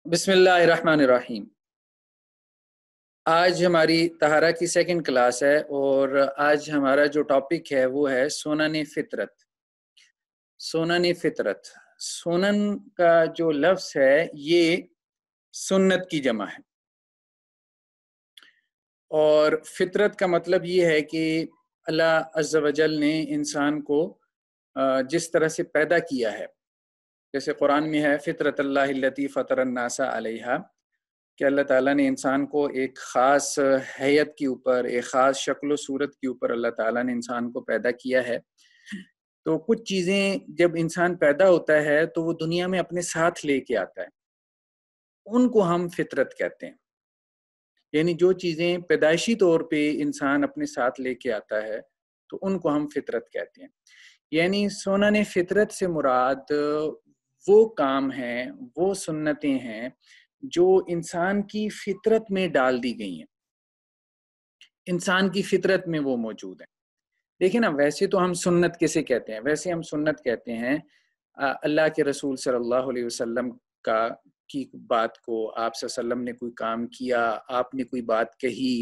بسم اللہ الرحمن الرحیم۔ آج ہماری طہارہ کی سیکنڈ کلاس ہے اور آج ہمارا جو ٹاپک ہے وہ ہے سنن فطرت۔ سنن فطرت، سنن کا جو لفظ ہے یہ سنت کی جمع ہے، اور فطرت کا مطلب یہ ہے کہ اللہ عز و جل نے انسان کو جس طرح سے پیدا کیا ہے، جیسے قرآن میں ہے فطرت اللہ التی فطر الناس علیہا، کہ اللہ تعالیٰ نے انسان کو ایک خاص حیت کے اوپر، ایک خاص شکل و صورت کے اوپر اللہ تعالیٰ نے انسان کو پیدا کیا ہے۔ تو کچھ چیزیں جب انسان پیدا ہوتا ہے تو وہ دنیا میں اپنے ساتھ لے کے آتا ہے، ان کو ہم فطرت کہتے ہیں۔ یعنی جو چیزیں پیدائشی طور پہ انسان اپنے ساتھ لے کے آتا ہے تو ان کو ہم فطرت کہتے ہیں۔ یعنی سنن فطرت سے مراد وہ کام ہیں، وہ سنتیں ہیں جو انسان کی فطرت میں ڈال دی گئی ہیں، انسان کی فطرت میں وہ موجود ہیں۔ دیکھیں نا، ویسے تو ہم سنت کیسے کہتے ہیں؟ ویسے ہم سنت کہتے ہیں اللہ کے رسول صلی اللہ علیہ وسلم کی بات کو، آپ صلی اللہ علیہ وسلم نے کوئی کام کیا، آپ نے کوئی بات کہی،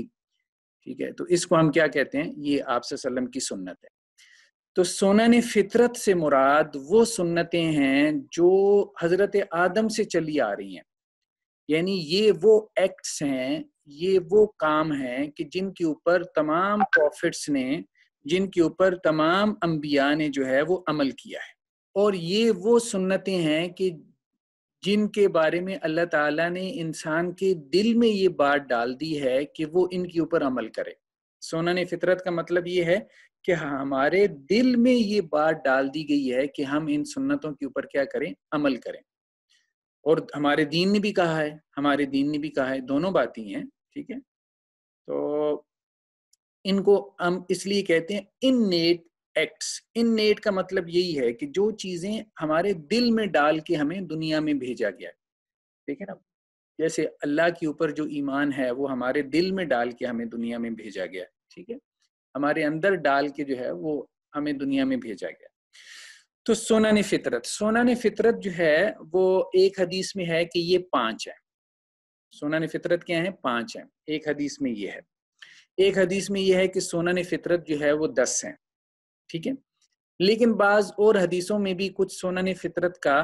ٹھیک ہے، تو اس کو ہم کیا کہتے ہیں؟ یہ آپ صلی اللہ علیہ وسلم کی سنت ہے۔ تو سنن فطرت سے مراد وہ سنتیں ہیں جو حضرت آدم سے چلی آ رہی ہیں، یعنی یہ وہ ایکٹس ہیں، یہ وہ کام ہیں کہ جن کے اوپر تمام پروفٹس نے، جن کے اوپر تمام انبیاء نے جو ہے وہ عمل کیا ہے، اور یہ وہ سنتیں ہیں کہ جن کے بارے میں اللہ تعالیٰ نے انسان کے دل میں یہ بات ڈال دی ہے کہ وہ ان کے اوپر عمل کرے۔ سنن فطرت کا مطلب یہ ہے کہ ہمارے دل میں یہ بات ڈال دی گئی ہے کہ ہم ان سنتوں کے اوپر کیا کریں؟ عمل کریں۔ اور ہمارے دین نے بھی کہا ہے، ہمارے دین نے بھی کہا ہے، دونوں باتیں ہیں، ٹھیک ہے۔ تو ان کو ہم اس لیے کہتے ہیں انیٹ ایکٹس۔ انیٹ کا مطلب یہی ہے کہ جو چیزیں ہمارے دل میں ڈال کے ہمیں دنیا میں بھیجا گیا ہے، ٹھیک ہے نا، جیسے اللہ کے اوپر جو ایمان ہے وہ ہمارے دل میں ڈال کے ہمیں دنیا میں بھیجا گیا ہے، ٹھیک ہے، ہمارے اندر ڈال کے جو ہے وہ ہمیں دنیا میں بھیجا گیا۔ تو سنن فطرت، سنن فطرت جو ہے وہ ایک حدیث میں ہے کہ یہ 5 ہیں۔ سنن فطرت کیا ہیں؟ 5 ہیں۔ ایک حدیث میں یہ ہے، ایک حدیث میں یہ ہے کہ سنن فطرت جو ہے وہ 10 ہیں، ٹھیک ہے۔ لیکن بعض اور حدیثوں میں بھی کچھ سنن فطرت کا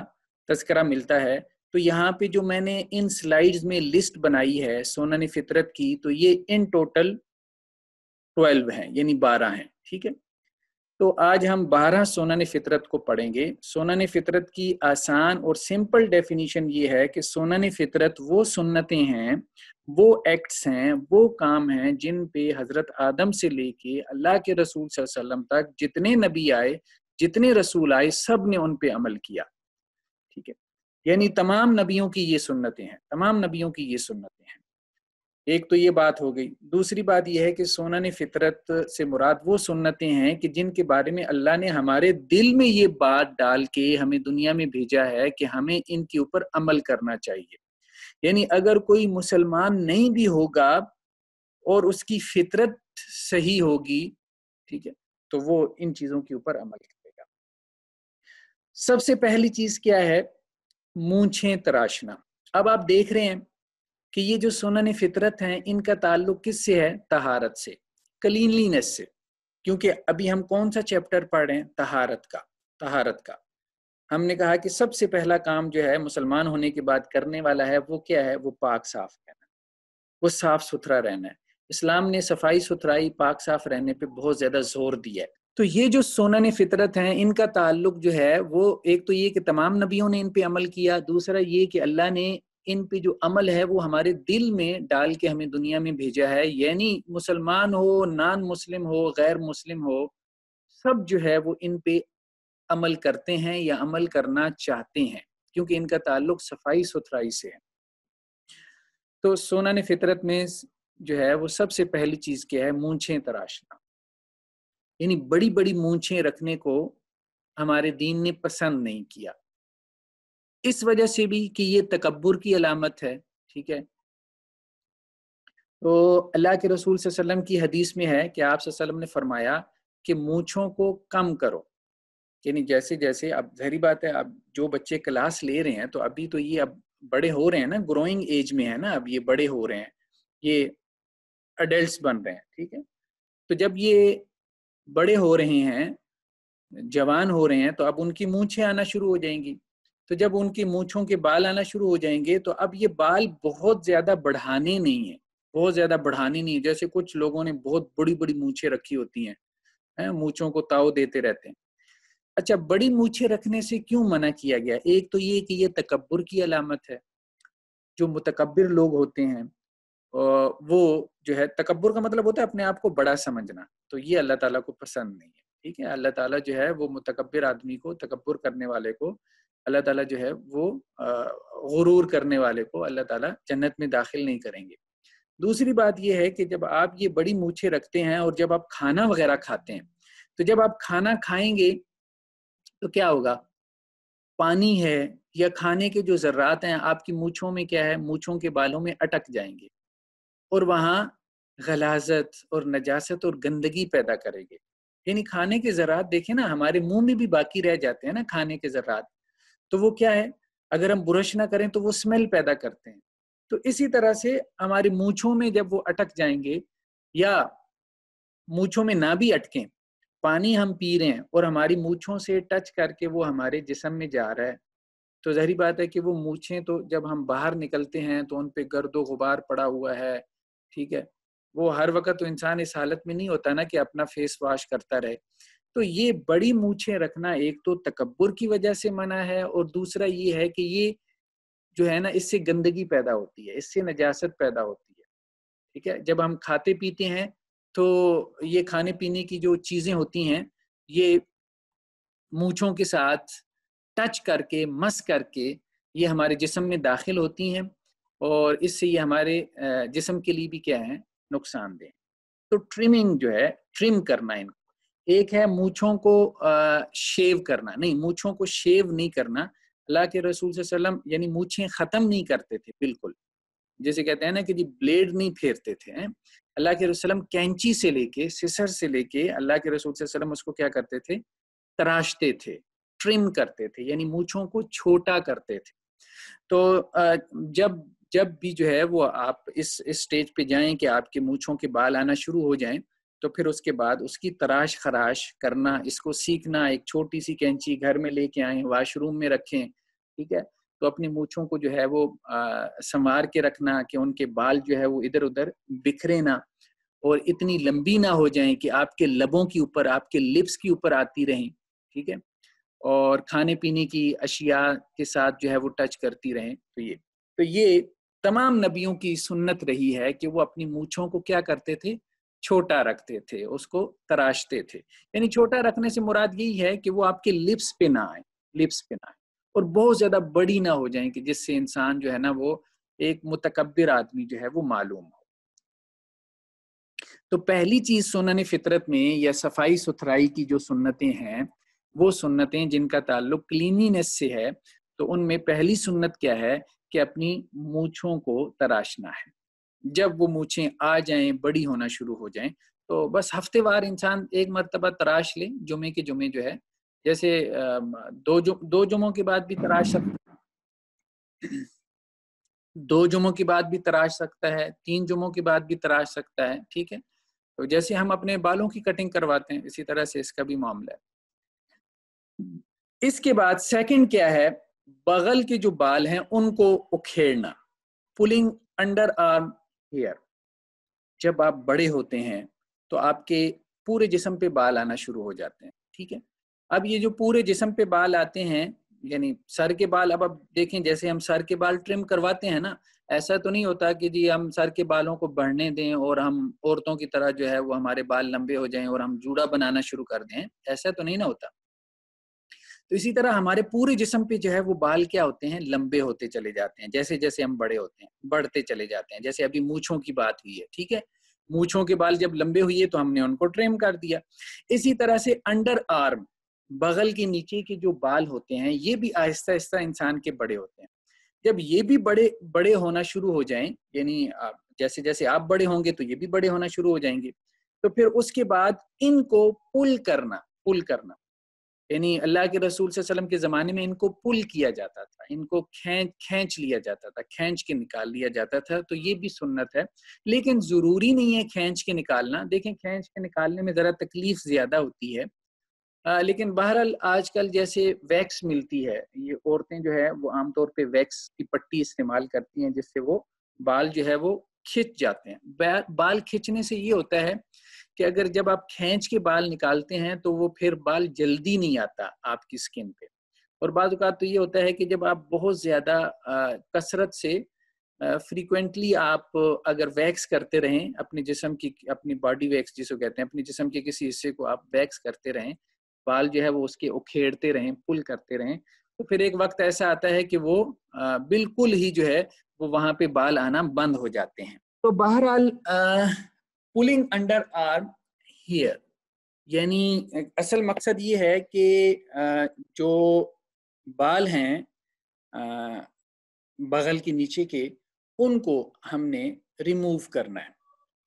تذکرہ ملتا ہے۔ تو یہاں پہ جو میں نے ان سلائیڈز میں لسٹ بنائی ہے سنن فطرت کی، تو یہ ان ٹوٹل 12 ہیں، یعنی 12 ہیں، ٹھیک ہے۔ تو آج ہم 12 سنن فطرت کو پڑھیں گے۔ سنن فطرت کی آسان اور سمپل ڈیفینیشن یہ ہے کہ سنن فطرت وہ سنتیں ہیں، وہ ایکٹس ہیں، وہ کام ہیں جن پہ حضرت آدم سے لے کے اللہ کے رسول صلی اللہ علیہ وسلم تک جتنے نبی آئے، جتنے رسول آئے، سب نے ان پہ عمل کیا، ٹھیک ہے۔ یعنی تمام نبیوں کی یہ سنتیں ہیں، تمام نبیوں کی یہ سنتیں ہیں۔ ایک تو یہ بات ہو گئی۔ دوسری بات یہ ہے کہ سنن فطرت سے مراد وہ سنتیں ہیں کہ جن کے بارے میں اللہ نے ہمارے دل میں یہ بات ڈال کے ہمیں دنیا میں بھیجا ہے کہ ہمیں ان کے اوپر عمل کرنا چاہیے۔ یعنی اگر کوئی مسلمان نہیں بھی ہوگا اور اس کی فطرت صحیح ہوگی، ٹھیک ہے، تو وہ ان چیزوں کے اوپر عمل کرے گا۔ سب سے پہلی چیز کیا ہے؟ مونچھیں تراشنا۔ اب آپ دیکھ رہے ہیں کہ یہ جو سنن فطرت ہیں ان کا تعلق کس سے ہے؟ طہارت سے، کلینلینس سے، کیونکہ ابھی ہم کون سا چیپٹر پڑھ رہے ہیں؟ طہارت کا۔ طہارت کا ہم نے کہا کہ سب سے پہلا کام جو ہے مسلمان ہونے کے بعد کرنے والا ہے وہ کیا ہے؟ وہ پاک صاف رہنا، وہ صاف ستھرا رہنا ہے۔ اسلام نے صفائی ستھرائی، پاک صاف رہنے پہ بہت زیادہ زور دیا ہے۔ تو یہ جو سنن فطرت ہیں ان کا تعلق جو ہے وہ ایک تو یہ کہ تمام نبیوں نے ان پہ عمل کیا، دوسرا یہ کہ اللہ نے ان پہ جو عمل ہے وہ ہمارے دل میں ڈال کے ہمیں دنیا میں بھیجا ہے۔ یعنی مسلمان ہو، نان مسلم ہو، غیر مسلم ہو، سب جو ہے وہ ان پہ عمل کرتے ہیں یا عمل کرنا چاہتے ہیں، کیونکہ ان کا تعلق صفائی ستھرائی سے ہے۔ تو سنن فطرت میں جو ہے وہ سب سے پہلی چیز کیا ہے؟ مونچھیں تراشنا۔ یعنی بڑی بڑی مونچھیں رکھنے کو ہمارے دین نے پسند نہیں کیا، اس وجہ سے بھی کہ یہ تکبر کی علامت ہے، ٹھیک ہے۔ تو اللہ کے رسول صلی اللہ علیہ وسلم کی حدیث میں ہے کہ آپ صلی اللہ علیہ وسلم نے فرمایا کہ مونچھوں کو کم کرو۔ یعنی جیسے جیسے اب ظاہری بات ہے، اب جو بچے کلاس لے رہے ہیں تو ابھی تو یہ اب بڑے ہو رہے ہیں نا، گروئنگ ایج میں ہے نا، اب یہ بڑے ہو رہے ہیں، یہ اڈلٹس بن رہے ہیں، ٹھیک ہے. تو جب یہ بڑے ہو رہے ہیں، جوان ہو رہے ہیں، تو اب ان کی مونچھیں آنا شروع ہو جائیں گی. تو جب ان کی مونچھوں کے بال آنا شروع ہو جائیں گے تو اب یہ بال بہت زیادہ بڑھانے نہیں ہیں، بہت زیادہ بڑھانے نہیں ہیں. جیسے کچھ لوگوں نے بہت بڑی بڑی مونچھیں رکھی ہوتی ہیں، مونچھوں کو تاؤ دیتے رہتے ہیں. اچھا، بڑی مونچھیں رکھنے سے کیوں منع کیا گیا؟ ایک تو یہ کہ یہ تکبر کی علامت ہے. جو متکبر لوگ ہوتے ہیں وہ جو ہے، تکبر کا مطلب ہوتا ہے اپنے آپ کو بڑا سمجھنا، تو یہ اللہ تعالیٰ کو پسند نہیں ہے. ٹھیک ہے، اللہ تعالیٰ جو ہے وہ متکبر آدمی کو، تکبر کرنے والے کو اللہ تعالیٰ جو ہے وہ غرور کرنے والے کو اللہ تعالیٰ جنت میں داخل نہیں کریں گے. دوسری بات یہ ہے کہ جب آپ یہ بڑی مونچھیں رکھتے ہیں اور جب آپ کھانا وغیرہ کھاتے ہیں، تو جب آپ کھانا کھائیں گے تو کیا ہوگا؟ پانی ہے یا کھانے کے جو ذرات ہیں آپ کی مونچھوں میں کیا ہے، مونچھوں کے بالوں میں اٹک جائیں گے اور وہاں غلاظت اور نجاست اور گندگی پیدا کرے گے. یعنی کھانے کے ذرات دیکھیں نا، ہمارے منہ میں بھی باقی رہ جاتے ہیں نا کھانے کے ذرات، تو وہ کیا ہے، اگر ہم برش نہ کریں تو وہ اسمیل پیدا کرتے ہیں. تو اسی طرح سے ہماری مونچھوں میں جب وہ اٹک جائیں گے، یا مونچھوں میں نہ بھی اٹکیں، پانی ہم پی رہے ہیں اور ہماری مونچھوں سے ٹچ کر کے وہ ہمارے جسم میں جا رہا ہے، تو ظاہری بات ہے کہ وہ مونچھیں تو جب ہم باہر نکلتے ہیں تو ان پہ گرد و غبار پڑا ہوا ہے. ٹھیک ہے، وہ ہر وقت تو انسان اس حالت میں نہیں ہوتا نا کہ اپنا فیس واش کرتا رہے. تو یہ بڑی مونچھیں رکھنا ایک تو تکبر کی وجہ سے منع ہے، اور دوسرا یہ ہے کہ یہ جو ہے نا اس سے گندگی پیدا ہوتی ہے، اس سے نجاست پیدا ہوتی ہے. ٹھیک ہے، جب ہم کھاتے پیتے ہیں تو یہ کھانے پینے کی جو چیزیں ہوتی ہیں یہ مونچھوں کے ساتھ ٹچ کر کے، مس کر کے یہ ہمارے جسم میں داخل ہوتی ہیں، اور اس سے یہ ہمارے جسم کے لیے بھی کیا ہے، نقصان دہ. تو ٹریمنگ جو ہے، ٹرم کرنا ان کو، ایک ہے مونچھوں کو شیو کرنا، نہیں مونچھوں کو شیو نہیں کرنا. اللہ کے رسول صلی اللہ علیہ وسلم یعنی مونچھیں ختم نہیں کرتے تھے بالکل، جیسے کہتے ہیں نا کہ جی بلیڈ نہیں پھیرتے تھے. اللہ کے رسول صلی اللہ علیہ وسلم کینچی سے لے کے، سیسر سے لے کے، اللہ کے رسول صلی اللہ علیہ وسلم اس کو کیا کرتے تھے، تراشتے تھے، ٹرم کرتے تھے، یعنی مونچھوں کو چھوٹا کرتے تھے. تو جب بھی جو ہے وہ آپ اس سٹیج پہ جائیں کہ آپ کے مونچھوں کے بال آنا شروع ہو جائیں، تو پھر اس کے بعد اس کی تراش خراش کرنا، اس کو سیکھنا. ایک چھوٹی سی کینچی گھر میں لے کے آئیں، واش روم میں رکھیں. ٹھیک ہے، تو اپنی مونچھوں کو جو ہے وہ سنوار کے رکھنا کہ ان کے بال جو ہے وہ ادھر ادھر بکھرے نہ، اور اتنی لمبی نہ ہو جائیں کہ آپ کے لبوں کے اوپر، آپ کے لپس کے اوپر آتی رہیں. ٹھیک ہے، اور کھانے پینے کی اشیاء کے ساتھ جو ہے وہ ٹچ کرتی رہیں. تو یہ تمام نبیوں کی سنت رہی ہے کہ وہ اپنی مونچھوں کو کیا کرتے تھے، چھوٹا رکھتے تھے، اس کو تراشتے تھے. یعنی چھوٹا رکھنے سے مراد یہی ہے کہ وہ آپ کے لپس پہ نہ آئے، لپس پہ نہ آئے، اور بہت زیادہ بڑی نہ ہو جائیں کہ جس سے انسان جو ہے نا وہ ایک متکبر آدمی جو ہے وہ معلوم ہو. تو پہلی چیز سنن فطرت میں یا صفائی ستھرائی کی جو سنتیں ہیں، وہ سنتیں جن کا تعلق کلینینس سے ہے، تو ان میں پہلی سنت کیا ہے کہ اپنی مونچھوں کو تراشنا ہے. جب وہ مونچھیں آ جائیں، بڑی ہونا شروع ہو جائیں، تو بس ہفتے وار انسان ایک مرتبہ تراش لے، جمعے کے جمعے جو ہے، جیسے دو جمعوں کے بعد بھی تراش سکتا، 2 جمعوں کے بعد بھی تراش سکتا ہے، 3 جمعوں کے بعد بھی تراش سکتا ہے. ٹھیک ہے، تو جیسے ہم اپنے بالوں کی کٹنگ کرواتے ہیں اسی طرح سے اس کا بھی معاملہ ہے. اس کے بعد سیکنڈ کیا ہے، بغل کے جو بال ہیں ان کو اکھیڑنا، پولنگ انڈر آرم ہیئر. جب آپ بڑے ہوتے ہیں تو آپ کے پورے جسم پہ بال آنا شروع ہو جاتے ہیں. ٹھیک ہے، اب یہ جو پورے جسم پہ بال آتے ہیں، یعنی سر کے بال، اب دیکھیں جیسے ہم سر کے بال ٹرم کرواتے ہیں نا، ایسا تو نہیں ہوتا کہ جی ہم سر کے بالوں کو بڑھنے دیں اور ہم عورتوں کی طرح جو ہے وہ ہمارے بال لمبے ہو جائیں اور ہم جوڑا بنانا شروع کر دیں. ایسا تو نہیں نہ ہوتا. تو اسی طرح ہمارے پورے جسم پہ جو ہے وہ بال کیا ہوتے ہیں، لمبے ہوتے چلے جاتے ہیں جیسے جیسے ہم بڑے ہوتے ہیں، بڑھتے چلے جاتے ہیں. جیسے ابھی مونچھوں کی بات ہوئی ہے، ٹھیک ہے، مونچھوں کے بال جب لمبے ہوئے تو ہم نے ان کو ٹرم کر دیا. اسی طرح سے انڈر آرم، بغل کے نیچے کے جو بال ہوتے ہیں، یہ بھی آہستہ آہستہ انسان کے بڑے ہوتے ہیں. جب یہ بھی بڑے ہونا شروع ہو جائیں، یعنی جیسے جیسے آپ بڑے ہوں گے تو یہ بھی بڑے ہونا شروع ہو جائیں گے، تو پھر اس کے بعد ان کو پل کرنا. یعنی اللہ کے رسول صلی اللہ علیہ وسلم کے زمانے میں ان کو پل کیا جاتا تھا، ان کو کھینچ لیا جاتا تھا، کھینچ کے نکال لیا جاتا تھا، تو یہ بھی سنت ہے۔ لیکن ضروری نہیں ہے کھینچ کے نکالنا، دیکھیں کھینچ کے نکالنے میں ذرا تکلیف زیادہ ہوتی ہے، لیکن بہرحال آج کل جیسے ویکس ملتی ہے، یہ عورتیں جو ہے وہ عام طور پہ ویکس کی پٹی استعمال کرتی ہیں جس سے وہ بال جو ہے وہ کھچ جاتے ہیں۔ بال کھچنے سے یہ ہوتا ہے کہ اگر جب آپ کھینچ کے بال نکالتے ہیں تو وہ پھر بال جلدی نہیں آتا آپ کی سکن پہ، اور بعض اوقات تو یہ ہوتا ہے کہ جب آپ بہت زیادہ کثرت سے فریکوینٹلی آپ اگر ویکس کرتے رہیں اپنے جسم کی، اپنی باڈی ویکس جس کو کہتے ہیں، اپنے جسم کے کسی حصے کو آپ ویکس کرتے رہیں، بال جو ہے وہ اس کے اکھیڑتے رہیں، پل کرتے رہیں، تو پھر ایک وقت ایسا آتا ہے کہ وہ بالکل ہی جو ہے وہ وہاں پہ بال آنا بند ہو جاتے ہیں۔ تو بہرحال پولنگ انڈر آرم ہیئر، یعنی اصل مقصد یہ ہے کہ جو بال ہیں بغل کے نیچے کے، ان کو ہم نے ریموو کرنا ہے،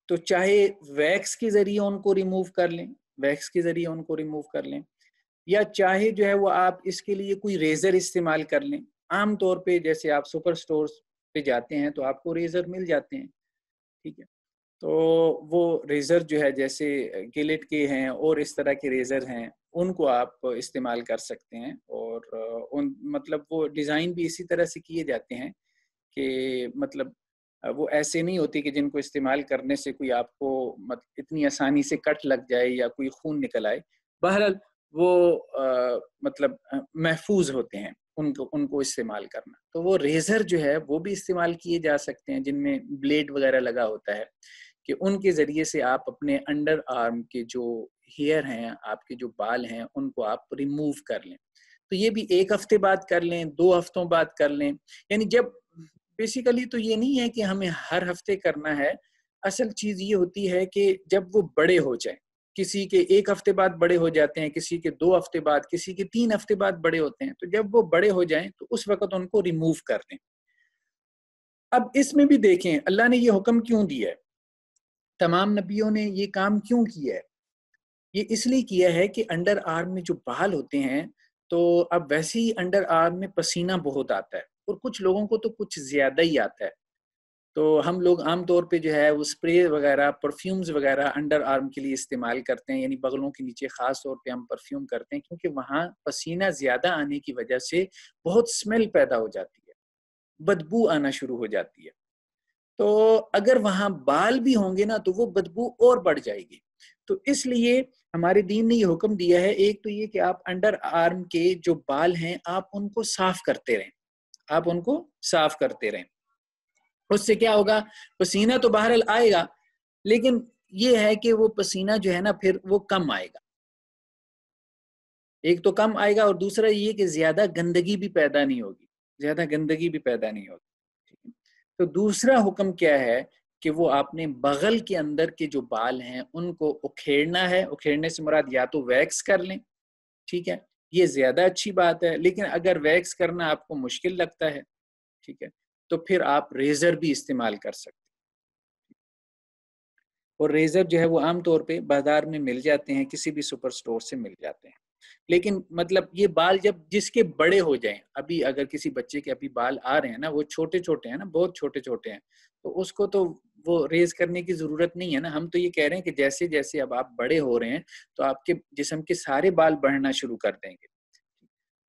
تو چاہے ویکس کے ذریعے ان کو ریموو کر لیں، ویکس کے ذریعے ان کو ریموو کر لیں، یا چاہے جو ہے وہ آپ اس کے لیے کوئی ریزر استعمال کر لیں۔ عام طور پہ جیسے آپ سپر سٹورز پہ جاتے ہیں تو آپ کو ریزر مل جاتے ہیں، ٹھیک ہے، تو وہ ریزر جو ہے جیسے گلیٹ کے ہیں اور اس طرح کے ریزر ہیں، ان کو آپ استعمال کر سکتے ہیں، اور ان مطلب وہ ڈیزائن بھی اسی طرح سے کیے جاتے ہیں کہ مطلب وہ ایسے نہیں ہوتی کہ جن کو استعمال کرنے سے کوئی آپ کو اتنی آسانی سے کٹ لگ جائے یا کوئی خون نکل آئے۔ بہرحال وہ مطلب محفوظ ہوتے ہیں ان کو استعمال کرنا۔ تو وہ ریزر جو ہے وہ بھی استعمال کیے جا سکتے ہیں جن میں بلیڈ وغیرہ لگا ہوتا ہے، کہ ان کے ذریعے سے آپ اپنے انڈر آرم کے جو ہیئر ہیں، آپ کے جو بال ہیں، ان کو آپ ریموو کر لیں۔ تو یہ بھی 1 ہفتے بعد کر لیں، 2 ہفتوں بعد کر لیں، یعنی جب بیسیکلی تو یہ نہیں ہے کہ ہمیں ہر ہفتے کرنا ہے، اصل چیز یہ ہوتی ہے کہ جب وہ بڑے ہو جائیں، کسی کے 1 ہفتے بعد بڑے ہو جاتے ہیں، کسی کے 2 ہفتے بعد، کسی کے 3 ہفتے بعد بڑے ہوتے ہیں، تو جب وہ بڑے ہو جائیں تو اس وقت ان کو ریموو کر دیں۔ اب اس میں بھی دیکھیں اللہ نے یہ حکم کیوں دیا ہے، تمام نبیوں نے یہ کام کیوں کیا ہے؟ یہ اس لیے کیا ہے کہ انڈر آرم میں جو بال ہوتے ہیں، تو اب ویسے ہی انڈر آرم میں پسینہ بہت آتا ہے، اور کچھ لوگوں کو تو کچھ زیادہ ہی آتا ہے، تو ہم لوگ عام طور پہ جو ہے وہ اسپرے وغیرہ، پرفیومز وغیرہ انڈر آرم کے لیے استعمال کرتے ہیں، یعنی بغلوں کے نیچے خاص طور پہ ہم پرفیوم کرتے ہیں، کیونکہ وہاں پسینہ زیادہ آنے کی وجہ سے بہت اسمیل پیدا ہو جاتی ہے، بدبو آنا شروع ہو جاتی ہے، تو اگر وہاں بال بھی ہوں گے نا تو وہ بدبو اور بڑھ جائے گی۔ تو اس لیے ہمارے دین نے یہ حکم دیا ہے، ایک تو یہ کہ آپ انڈر آرم کے جو بال ہیں آپ ان کو صاف کرتے رہیں، آپ ان کو صاف کرتے رہیں۔ اس سے کیا ہوگا، پسینہ تو بہرحال آئے گا، لیکن یہ ہے کہ وہ پسینہ جو ہے نا پھر وہ کم آئے گا، ایک تو کم آئے گا، اور دوسرا یہ کہ زیادہ گندگی بھی پیدا نہیں ہوگی، زیادہ گندگی بھی پیدا نہیں ہوگی۔ تو دوسرا حکم کیا ہے کہ وہ آپ نے بغل کے اندر کے جو بال ہیں ان کو اکھیڑنا ہے، اکھیڑنے سے مراد یا تو ویکس کر لیں، ٹھیک ہے، یہ زیادہ اچھی بات ہے، لیکن اگر ویکس کرنا آپ کو مشکل لگتا ہے، ٹھیک ہے، تو پھر آپ ریزر بھی استعمال کر سکتے ہیں، اور ریزر جو ہے وہ عام طور پہ بازار میں مل جاتے ہیں، کسی بھی سپر سٹور سے مل جاتے ہیں، لیکن مطلب یہ بال جب جس کے بڑے ہو جائیں، ابھی اگر کسی بچے کے ابھی بال آ رہے ہیں نا، وہ چھوٹے چھوٹے ہیں نا، بہت چھوٹے چھوٹے ہیں، تو اس کو تو وہ ریز کرنے کی ضرورت نہیں ہے نا، ہم تو یہ کہہ رہے ہیں کہ جیسے جیسے اب آپ بڑے ہو رہے ہیں تو آپ کے جسم کے سارے بال بڑھنا شروع کر دیں گے،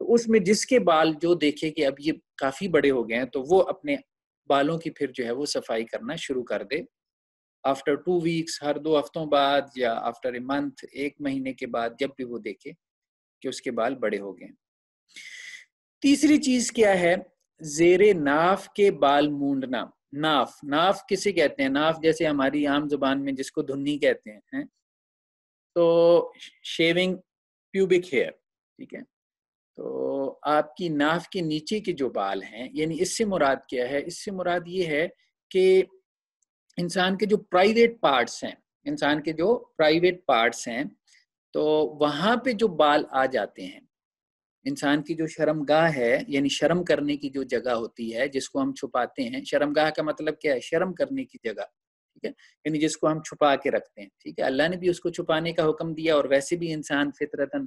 تو اس میں جس کے بال جو دیکھے کہ اب یہ کافی بڑے ہو گئے ہیں تو وہ اپنے بالوں کی پھر جو ہے وہ صفائی کرنا شروع کر دے، آفٹر 2 ویکس، ہر 2 ہفتوں بعد، یا آفٹر اے منتھ، 1 مہینے کے بعد، جب بھی وہ دیکھے کہ اس کے بال بڑے ہو گئے۔ تیسری چیز کیا ہے، زیر ناف کے بال مونڈنا۔ ناف کسے کہتے ہیں؟ ناف جیسے ہماری عام زبان میں جس کو دھنی کہتے ہیں، تو شیونگ پیوبک ہیئر، ٹھیک ہے، تو آپ کی ناف کے نیچے کے جو بال ہیں، یعنی اس سے مراد کیا ہے؟ اس سے مراد یہ ہے کہ انسان کے جو پرائیویٹ پارٹس ہیں، انسان کے جو پرائیویٹ پارٹس ہیں، تو وہاں پہ جو بال آ جاتے ہیں، انسان کی جو شرمگاہ ہے، یعنی شرم کرنے کی جو جگہ ہوتی ہے جس کو ہم چھپاتے ہیں، شرمگاہ کا مطلب کیا ہے؟ شرم کرنے کی جگہ، ٹھیک ہے، یعنی جس کو ہم چھپا کے رکھتے ہیں، ٹھیک ہے، اللہ نے بھی اس کو چھپانے کا حکم دیا، اور ویسے بھی انسان فطرتاً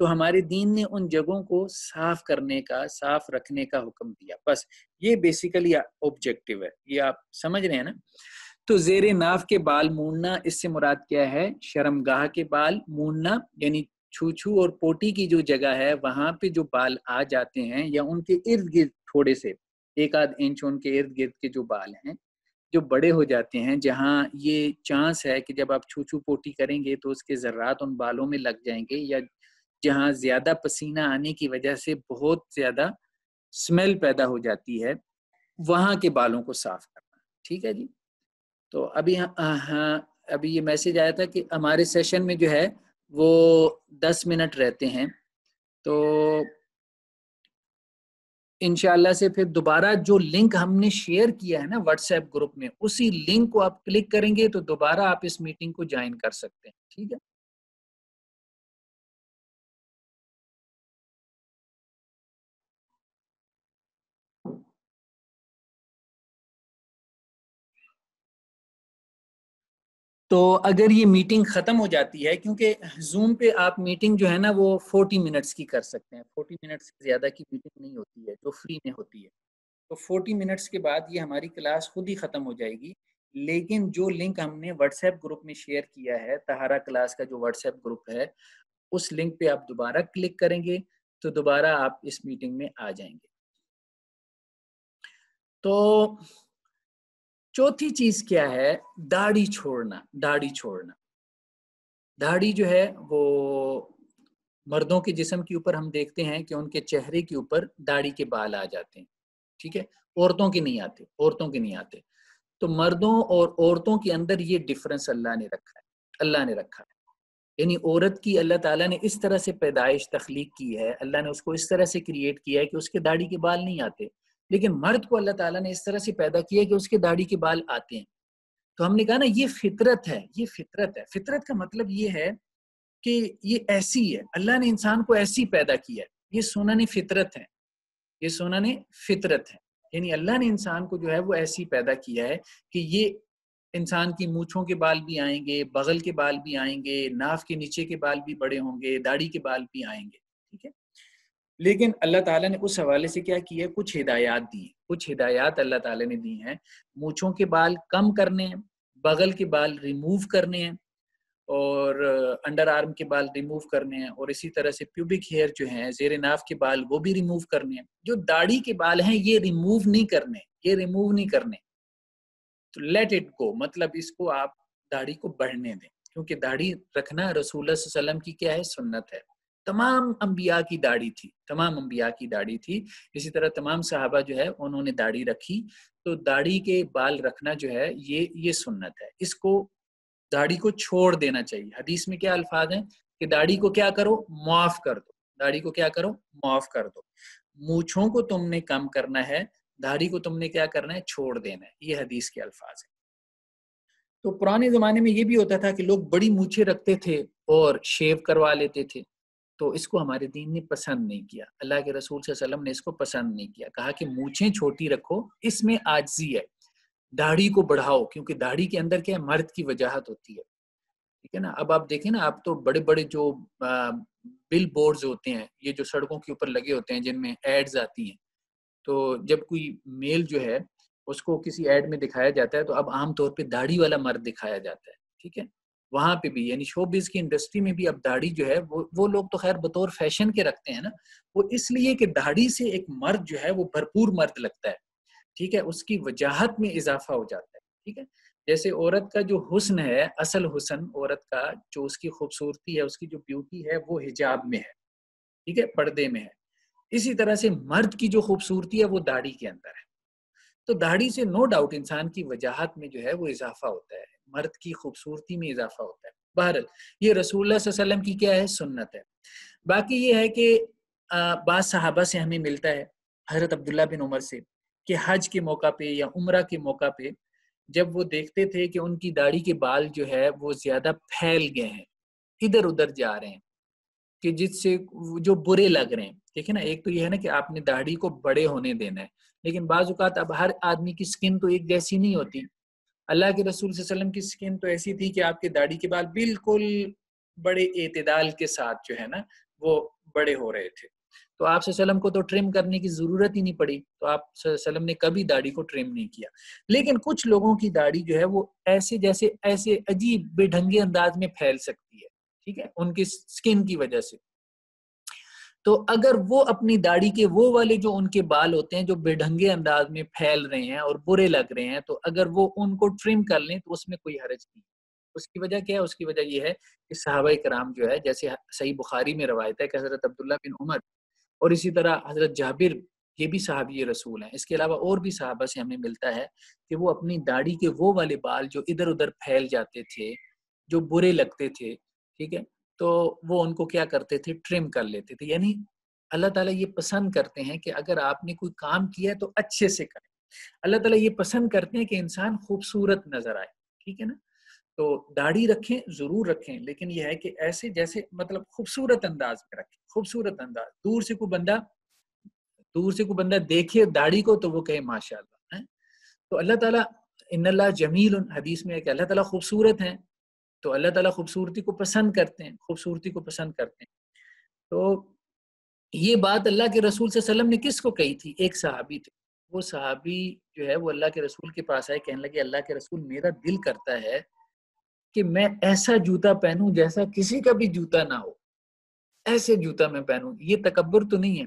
تو ہمارے دین نے ان جگہوں کو صاف کرنے کا، صاف رکھنے کا حکم دیا. بس یہ بیسیکلی آبجیکٹو ہے، یہ آپ سمجھ رہے ہیں نا. تو زیر ناف کے بال موننا، اس سے مراد کیا ہے؟ شرمگاہ کے بال موننا، یعنی چھو اور پوٹی کی جو جگہ ہے وہاں پہ جو بال آ جاتے ہیں یا ان کے ارد گرد تھوڑے سے 1-8 انچ ان کے ارد گرد کے جو بال ہیں جو بڑے ہو جاتے ہیں، جہاں یہ چانس ہے کہ جب آپ چھو پوٹی کریں گے تو اس کے ذرات ان بالوں میں لگ جائیں گے، یا جہاں زیادہ پسینہ آنے کی وجہ سے بہت زیادہ سمیل پیدا ہو جاتی ہے، وہاں کے بالوں کو صاف کرنا. ٹھیک ہے جی. تو ابھی یہ میسج آیا تھا کہ ہمارے سیشن میں جو ہے وہ 10 منٹ رہتے ہیں، تو انشاءاللہ سے پھر دوبارہ جو لنک ہم نے شیئر کیا ہے نا واٹس ایپ گروپ میں، اسی لنک کو آپ کلک کریں گے تو دوبارہ آپ اس میٹنگ کو جوائن کر سکتے ہیں. ٹھیک ہے. تو اگر یہ میٹنگ ختم ہو جاتی ہے، کیونکہ زوم پہ آپ میٹنگ جو ہے نا وہ 40 منٹس کی کر سکتے ہیں، 40 منٹس سے زیادہ کی میٹنگ نہیں ہوتی ہے جو فری میں ہوتی ہے. تو 40 منٹس کے بعد یہ ہماری کلاس خود ہی ختم ہو جائے گی. لیکن جو لنک ہم نے واٹس ایپ گروپ میں شیئر کیا ہے، طہارہ کلاس کا جو واٹس ایپ گروپ ہے، اس لنک پہ آپ دوبارہ کلک کریں گے تو دوبارہ آپ اس میٹنگ میں آ جائیں گے. تو چوتھی چیز کیا ہے؟ داڑھی چھوڑنا. داڑھی چھوڑنا، داڑھی جو ہے وہ مردوں کے جسم کے اوپر ہم دیکھتے ہیں کہ ان کے چہرے کے اوپر داڑھی کے بال آ جاتے ہیں. ٹھیک ہے. عورتوں کے نہیں آتے، عورتوں کے نہیں آتے. تو مردوں اور عورتوں کے اندر یہ ڈفرنس اللہ نے رکھا ہے. اللہ نے رکھا ہے، یعنی عورت کی اللہ تعالیٰ نے اس طرح سے پیدائش تخلیق کی ہے، اللہ نے اس کو اس طرح سے کریٹ کیا ہے کہ اس کے داڑھی کے بال نہیں آتے. لیکن مرد کو اللہ تعالیٰ نے اس طرح سے پیدا کیا ہے کہ اس کے داڑھی کے بال آتے ہیں. تو ہم نے کہا نا یہ فطرت ہے. یہ فطرت ہے. فطرت کا مطلب یہ ہے کہ یہ ایسی ہے، اللہ نے انسان کو ایسی پیدا کیا ہے. یہ سنن فطرت ہے، یہ سنن فطرت ہے. یعنی اللہ نے انسان کو جو ہے وہ ایسی پیدا کیا ہے کہ یہ انسان کی مونچھوں کے بال بھی آئیں گے، بغل کے بال بھی آئیں گے، ناف کے نیچے کے بال بھی بڑے ہوں گے، داڑھی کے بال بھی آئیں گے. ٹھیک ہے. لیکن اللہ تعالیٰ نے اس حوالے سے کیا کیا ہے؟ کچھ ہدایات دی ہیں. کچھ ہدایات اللہ تعالیٰ نے دی ہیں. مونچھوں کے بال کم کرنے ہیں، بغل کے بال ریموو کرنے ہیں، اور انڈر آرم کے بال ریموو کرنے ہیں، اور اسی طرح سے پیوبک ہیئر جو ہیں، زیر ناف کے بال، وہ بھی ریموو کرنے ہیں. جو داڑھی کے بال ہیں یہ ریموو نہیں کرنے، یہ ریموو نہیں کرنے. تو لیٹ اٹ گو، مطلب اس کو آپ داڑھی کو بڑھنے دیں، کیونکہ داڑھی رکھنا رسول اللہ صلی اللہ علیہ وسلم کی کیا ہے؟ سنت ہے. تمام انبیاء کی داڑھی تھی، تمام انبیاء کی داڑھی تھی. اسی طرح تمام صحابہ جو ہے انہوں نے داڑھی رکھی. تو داڑھی کے بال رکھنا جو ہے یہ سنت ہے. اس کو داڑھی کو چھوڑ دینا چاہیے. حدیث میں کیا الفاظ ہیں کہ داڑھی کو کیا کرو؟ معاف کر دو. داڑھی کو کیا کرو؟ معاف کر دو. مونچھوں کو تم نے کم کرنا ہے، داڑھی کو تم نے کیا کرنا ہے؟ چھوڑ دینا ہے. یہ حدیث کے الفاظ ہیں. تو پرانے زمانے میں یہ بھی ہوتا تھا کہ لوگ بڑی مونچھیں رکھتے تھے اور شیو کروا لیتے تھے. تو اس کو ہمارے دین نے پسند نہیں کیا. اللہ کے رسول صلی اللہ علیہ وسلم نے اس کو پسند نہیں کیا. کہا کہ مونچھیں چھوٹی رکھو، اس میں عاجزی ہے. داڑھی کو بڑھاؤ، کیونکہ داڑھی کے اندر کیا ہے؟ مرد کی وجاہت ہوتی ہے. ٹھیک ہے نا. اب آپ دیکھیں نا، آپ تو بڑے بڑے جو بل بورڈز ہوتے ہیں، یہ جو سڑکوں کے اوپر لگے ہوتے ہیں جن میں ایڈز آتی ہیں، تو جب کوئی میل جو ہے اس کو کسی ایڈ میں دکھایا جاتا ہے تو اب عام طور پہ داڑھی والا مرد دکھایا جاتا ہے. ٹھیک ہے. وہاں پہ بھی یعنی شو بز کی انڈسٹری میں بھی اب داڑھی جو ہے وہ لوگ تو خیر بطور فیشن کے رکھتے ہیں نا، وہ اس لیے کہ داڑھی سے ایک مرد جو ہے وہ بھرپور مرد لگتا ہے. ٹھیک ہے. اس کی وجاہت میں اضافہ ہو جاتا ہے. ٹھیک ہے. جیسے عورت کا جو حسن ہے، اصل حسن عورت کا جو اس کی خوبصورتی ہے، اس کی جو بیوٹی ہے، وہ حجاب میں ہے. ٹھیک ہے، پردے میں ہے. اسی طرح سے مرد کی جو خوبصورتی ہے وہ داڑھی کے اندر ہے. تو داڑھی سے نو ڈاؤٹ انسان کی وجاہت میں جو ہے وہ اضافہ ہوتا ہے، مرد کی خوبصورتی میں اضافہ ہوتا ہے. بہرحال یہ رسول اللہ صلی اللہ علیہ وسلم کی کیا ہے؟ سنت ہے. باقی یہ ہے کہ بعض صحابہ سے ہمیں ملتا ہے، حضرت عبداللہ بن عمر سے، کہ حج کے موقع پہ یا عمرہ کے موقع پہ جب وہ دیکھتے تھے کہ ان کی داڑھی کے بال جو ہے وہ زیادہ پھیل گئے ہیں، ادھر ادھر جا رہے ہیں، کہ جس سے جو برے لگ رہے ہیں. دیکھیں نا، ایک تو یہ ہے نا کہ آپ نے داڑھی کو بڑے ہونے دینا ہے، لیکن بعض اوقات اب ہر آدمی کی سکن تو ایک جیسی نہیں ہوتی. اللہ کے رسول صلی اللہ علیہ وسلم کی سکن تو ایسی تھی کہ آپ کے داڑھی کے بال بالکل بڑے اعتدال کے ساتھ جو ہے نا وہ بڑے ہو رہے تھے، تو آپ صلی اللہ علیہ وسلم کو تو ٹرم کرنے کی ضرورت ہی نہیں پڑی، تو آپ صلی اللہ علیہ وسلم نے کبھی داڑھی کو ٹرم نہیں کیا۔ لیکن کچھ لوگوں کی داڑھی جو ہے وہ ایسے عجیب بے ڈھنگے انداز میں پھیل سکتی ہے، ٹھیک ہے، ان کی سکن کی وجہ سے۔ تو اگر وہ اپنی داڑھی کے وہ والے جو ان کے بال ہوتے ہیں جو بے ڈھنگے انداز میں پھیل رہے ہیں اور برے لگ رہے ہیں، تو اگر وہ ان کو ٹرم کر لیں تو اس میں کوئی حرج نہیں۔ اس کی وجہ کیا ہے؟ اس کی وجہ یہ ہے کہ صحابہ کرام جو ہے، جیسے صحیح بخاری میں روایت ہے کہ حضرت عبداللہ بن عمر اور اسی طرح حضرت جابر، یہ بھی صحابی رسول ہیں، اس کے علاوہ اور بھی صحابہ سے ہمیں ملتا ہے کہ وہ اپنی داڑھی کے وہ والے بال جو ادھر ادھر پھیل جاتے تھے، جو برے لگتے تھے، ٹھیک ہے، تو وہ ان کو کیا کرتے تھے؟ ٹرم کر لیتے تھے۔ یعنی اللہ تعالیٰ یہ پسند کرتے ہیں کہ اگر آپ نے کوئی کام کیا ہے تو اچھے سے کریں۔ اللہ تعالیٰ یہ پسند کرتے ہیں کہ انسان خوبصورت نظر آئے، ٹھیک ہے نا؟ تو داڑھی رکھیں، ضرور رکھیں، لیکن یہ ہے کہ ایسے جیسے مطلب خوبصورت انداز میں رکھیں، خوبصورت انداز۔ دور سے کوئی بندہ دیکھے داڑھی کو تو وہ کہے ماشاءاللہ ہے۔ تو اللہ تعالیٰ ان اللہ جمیل، حدیث میں ہے کہ اللہ تعالیٰ خوبصورت ہیں، تو اللہ تعالیٰ خوبصورتی کو پسند کرتے ہیں، خوبصورتی کو پسند کرتے ہیں۔ تو یہ بات اللہ کے رسول صلی اللہ علیہ وسلم نے کس کو کہی تھی؟ ایک صحابی تھے، وہ صحابی جو ہے وہ اللہ کے رسول کے پاس آئے، کہنے لگے اللہ کے رسول میرا دل کرتا ہے کہ میں ایسا جوتا پہنوں جیسا کسی کا بھی جوتا نہ ہو، ایسے جوتا میں پہنوں، یہ تکبر تو نہیں ہے؟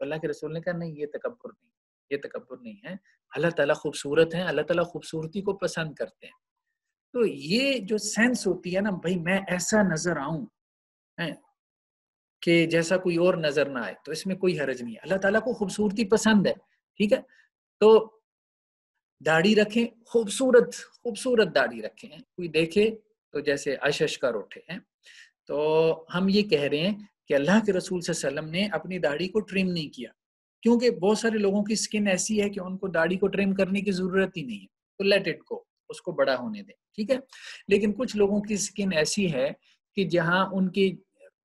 اللہ کے رسول نے کہا نہیں، یہ تکبر نہیں، یہ تکبر نہیں ہے، اللہ تعالیٰ خوبصورت ہیں، اللہ تعالیٰ خوبصورتی کو پسند کرتے ہیں۔ تو یہ جو سینس ہوتی ہے نا بھائی میں ایسا نظر آؤں کہ جیسا کوئی اور نظر نہ آئے، تو اس میں کوئی حرج نہیں ہے، اللہ تعالیٰ کو خوبصورتی پسند ہے، ٹھیک ہے۔ تو داڑھی رکھیں، خوبصورت داڑھی رکھیں، کوئی دیکھے تو جیسے اشش کر اٹھے ہیں۔ تو ہم یہ کہہ رہے ہیں کہ اللہ کے رسول صلی اللہ علیہ وسلم نے اپنی داڑھی کو ٹرم نہیں کیا، کیونکہ بہت سارے لوگوں کی سکن ایسی ہے کہ ان کو داڑھی کو ٹرم کرنے کی ضرورت ہی نہیں ہے، تو لیٹ اٹ گو، اس کو بڑا ہونے دیں، ٹھیک ہے۔ لیکن کچھ لوگوں کی سکن ایسی ہے کہ جہاں ان کے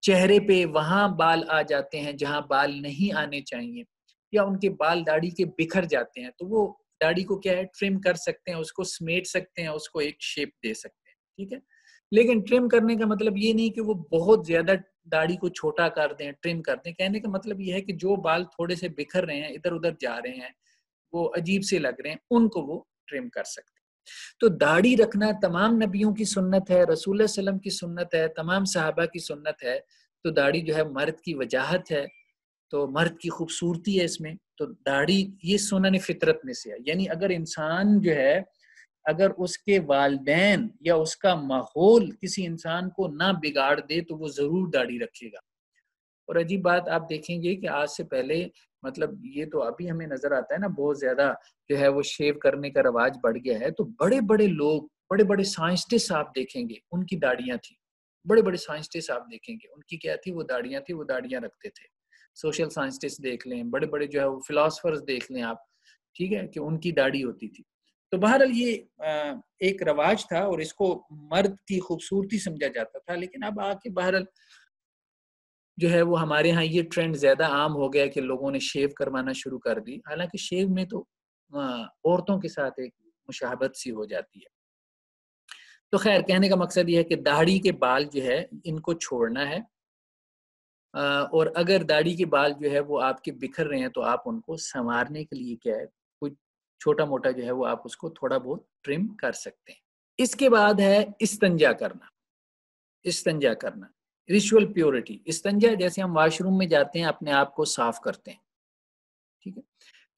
چہرے پہ وہاں بال آ جاتے ہیں جہاں بال نہیں آنے چاہیے، یا ان کے بال داڑھی کے بکھر جاتے ہیں، تو وہ داڑھی کو کیا ہے؟ ٹرم کر سکتے ہیں، اس کو سمیٹ سکتے ہیں، اس کو ایک شیپ دے سکتے ہیں، ٹھیک ہے۔ لیکن ٹرم کرنے کا مطلب یہ نہیں کہ وہ بہت زیادہ داڑھی کو چھوٹا کر دیں، ٹرم کر دیں۔ کہنے کا مطلب یہ ہے کہ جو بال تھوڑے سے بکھر رہے ہیں، ادھر ادھر جا رہے ہیں، وہ عجیب سے لگ رہے ہیں، ان کو وہ ٹرم کر سکتے ہیں۔ تو داڑھی رکھنا تمام نبیوں کی سنت ہے، رسول اللہ صلی اللہ علیہ وسلم کی سنت ہے، تمام صحابہ کی سنت ہے۔ تو داڑھی جو ہے مرد کی وجاہت ہے، تو مرد کی خوبصورتی ہے اس میں، تو داڑھی یہ سنن فطرت میں سے ہے۔ یعنی اگر انسان جو ہے، اگر اس کے والدین یا اس کا ماحول کسی انسان کو نہ بگاڑ دے تو وہ ضرور داڑھی رکھے گا۔ اور عجیب بات آپ دیکھیں گے کہ آج سے پہلے مطلب یہ تو ابھی ہمیں نظر آتا ہے نا، بہت زیادہ جو ہے وہ شیو کرنے کا رواج بڑھ گیا ہے، تو بڑے بڑے لوگ، بڑے بڑے سائنسٹسٹ آپ دیکھیں گے ان کی داڑیاں تھیں، بڑے بڑے سائنسٹسٹ آپ دیکھیں گے ان کی کیا تھی؟ وہ داڑیاں تھی، وہ داڑیاں رکھتے تھے۔ سوشل سائنسٹسٹ دیکھ لیں، بڑے بڑے جو ہے وہ فلاسفرز دیکھ لیں آپ، ٹھیک ہے، کہ ان کی داڑھی ہوتی تھی۔ تو بہرحال یہ ایک رواج تھا اور اس کو مرد کی خوبصورتی سمجھا جاتا تھا، لیکن اب آ کے بہرحال جو ہے وہ ہمارے ہاں یہ ٹرینڈ زیادہ عام ہو گیا کہ لوگوں نے شیو کروانا شروع کر دی، حالانکہ شیو میں تو عورتوں کے ساتھ ایک مشابہت سی ہو جاتی ہے۔ تو خیر کہنے کا مقصد یہ ہے کہ داڑھی کے بال جو ہے ان کو چھوڑنا ہے، اور اگر داڑھی کے بال جو ہے وہ آپ کے بکھر رہے ہیں تو آپ ان کو سنوارنے کے لیے کیا ہے، کوئی چھوٹا موٹا جو ہے وہ آپ اس کو تھوڑا بہت ٹرم کر سکتے ہیں۔ اس کے بعد ہے استنجا کرنا۔ استنجا کرنا، ریچول پیورٹی۔ استنجا جیسے ہم واش روم میں جاتے ہیں اپنے آپ کو صاف کرتے ہیں، ٹھیک ہے،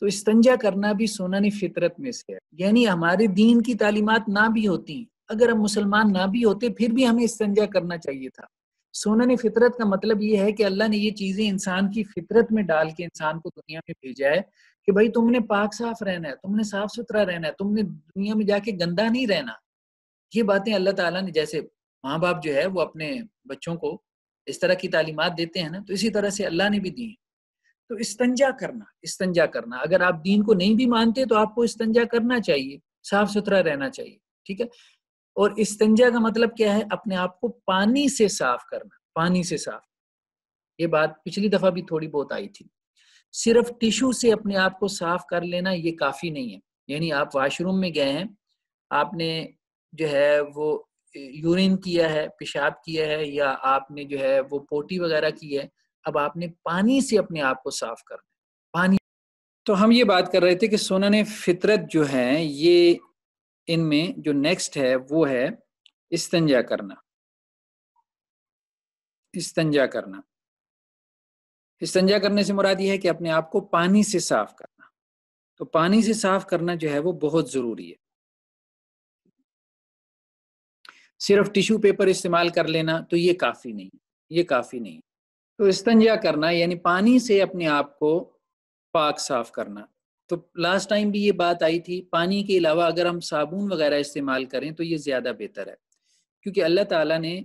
تو استنجا کرنا بھی سنن فطرت میں سے ہے۔ یعنی ہمارے دین کی تعلیمات نہ بھی ہوتی، اگر ہم مسلمان نہ بھی ہوتے پھر بھی ہمیں استنجا کرنا چاہیے تھا۔ سنن فطرت کا مطلب یہ ہے کہ اللہ نے یہ چیزیں انسان کی فطرت میں ڈال کے انسان کو دنیا میں بھیجا ہے کہ بھائی تم نے پاک صاف رہنا ہے، تم نے صاف ستھرا رہنا ہے، تم نے دنیا میں جا کے گندا نہیں رہنا۔ یہ باتیں اللہ تعالیٰ نے، جیسے ماں باپ جو ہے وہ اپنے بچوں کو اس طرح کی تعلیمات دیتے ہیں نا، تو اسی طرح سے اللہ نے بھی دی۔ تو استنجا کرنا اگر آپ دین کو نہیں بھی مانتے تو آپ کو استنجا کرنا چاہیے، صاف ستھرا رہنا چاہیے، ٹھیک ہے۔ اور استنجا کا مطلب کیا ہے؟ اپنے آپ کو پانی سے صاف کرنا، پانی سے صاف۔ یہ بات پچھلی دفعہ بھی تھوڑی بہت آئی تھی۔ صرف ٹیشو سے اپنے آپ کو صاف کر لینا یہ کافی نہیں ہے۔ یعنی آپ واش روم میں گئے ہیں، آپ نے جو ہے وہ یورین کیا ہے، پیشاب کیا ہے، یا آپ نے جو ہے وہ پوٹی وغیرہ کی ہے، اب آپ نے پانی سے اپنے آپ کو صاف کرنا ہے، پانی۔ تو ہم یہ بات کر رہے تھے کہ سنن فطرت جو ہیں یہ ان میں جو نیکسٹ ہے وہ ہے استنجا کرنا۔ استنجا کرنا، استنجا کرنے سے مراد یہ ہے کہ اپنے آپ کو پانی سے صاف کرنا۔ تو پانی سے صاف کرنا جو ہے وہ بہت ضروری ہے۔ صرف ٹیشو پیپر استعمال کر لینا تو یہ کافی نہیں، یہ کافی نہیں۔ تو استنجا کرنا یعنی پانی سے اپنے آپ کو پاک صاف کرنا۔ تو لاسٹ ٹائم بھی یہ بات آئی تھی، پانی کے علاوہ اگر ہم صابن وغیرہ استعمال کریں تو یہ زیادہ بہتر ہے، کیونکہ اللہ تعالیٰ نے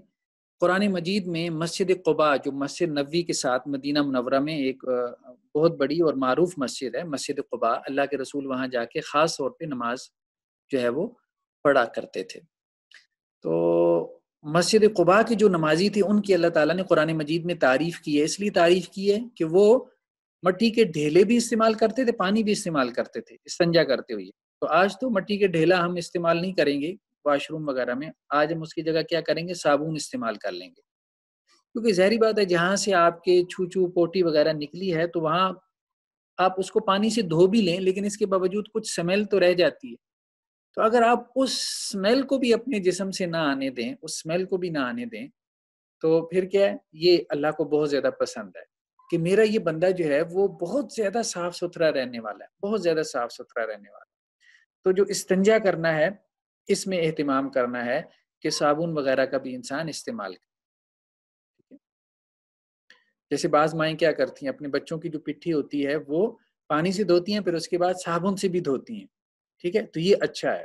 قرآن مجید میں مسجد قباء جو مسجد نبوی کے ساتھ مدینہ منورہ میں ایک بہت بڑی اور معروف مسجد ہے، مسجد قباء، اللہ کے رسول وہاں جا کے خاص طور پہ نماز جو ہے وہ پڑھا کرتے تھے۔ تو مسجد قباء کی جو نمازی تھی ان کی اللہ تعالیٰ نے قرآن مجید میں تعریف کی ہے، اس لیے تعریف کی ہے کہ وہ مٹی کے ڈھیلے بھی استعمال کرتے تھے، پانی بھی استعمال کرتے تھے استنجا کرتے ہوئے۔ تو آج تو مٹی کے ڈھیلا ہم استعمال نہیں کریں گے واش روم وغیرہ میں، آج ہم اس کی جگہ کیا کریں گے، صابن استعمال کر لیں گے، کیونکہ ظاہری بات ہے جہاں سے آپ کے چھوچو پوٹی وغیرہ نکلی ہے تو وہاں آپ اس کو پانی سے دھو بھی لیں لیکن اس کے باوجود کچھ سمیل تو رہ جاتی ہے۔ تو اگر آپ اس سمیل کو بھی اپنے جسم سے نہ آنے دیں، اس سمیل کو بھی نہ آنے دیں، تو پھر کیا ہے، یہ اللہ کو بہت زیادہ پسند ہے کہ میرا یہ بندہ جو ہے وہ بہت زیادہ صاف ستھرا رہنے والا ہے، بہت زیادہ صاف ستھرا رہنے والا ہے۔ تو جو استنجا کرنا ہے اس میں اہتمام کرنا ہے کہ صابن وغیرہ کا بھی انسان استعمال کرے۔ جیسے بعض مائیں کیا کرتی ہیں، اپنے بچوں کی جو پٹھی ہوتی ہے وہ پانی سے دھوتی ہیں، پھر اس کے بعد صابن سے بھی دھوتی ہیں، ٹھیک ہے، تو یہ اچھا ہے،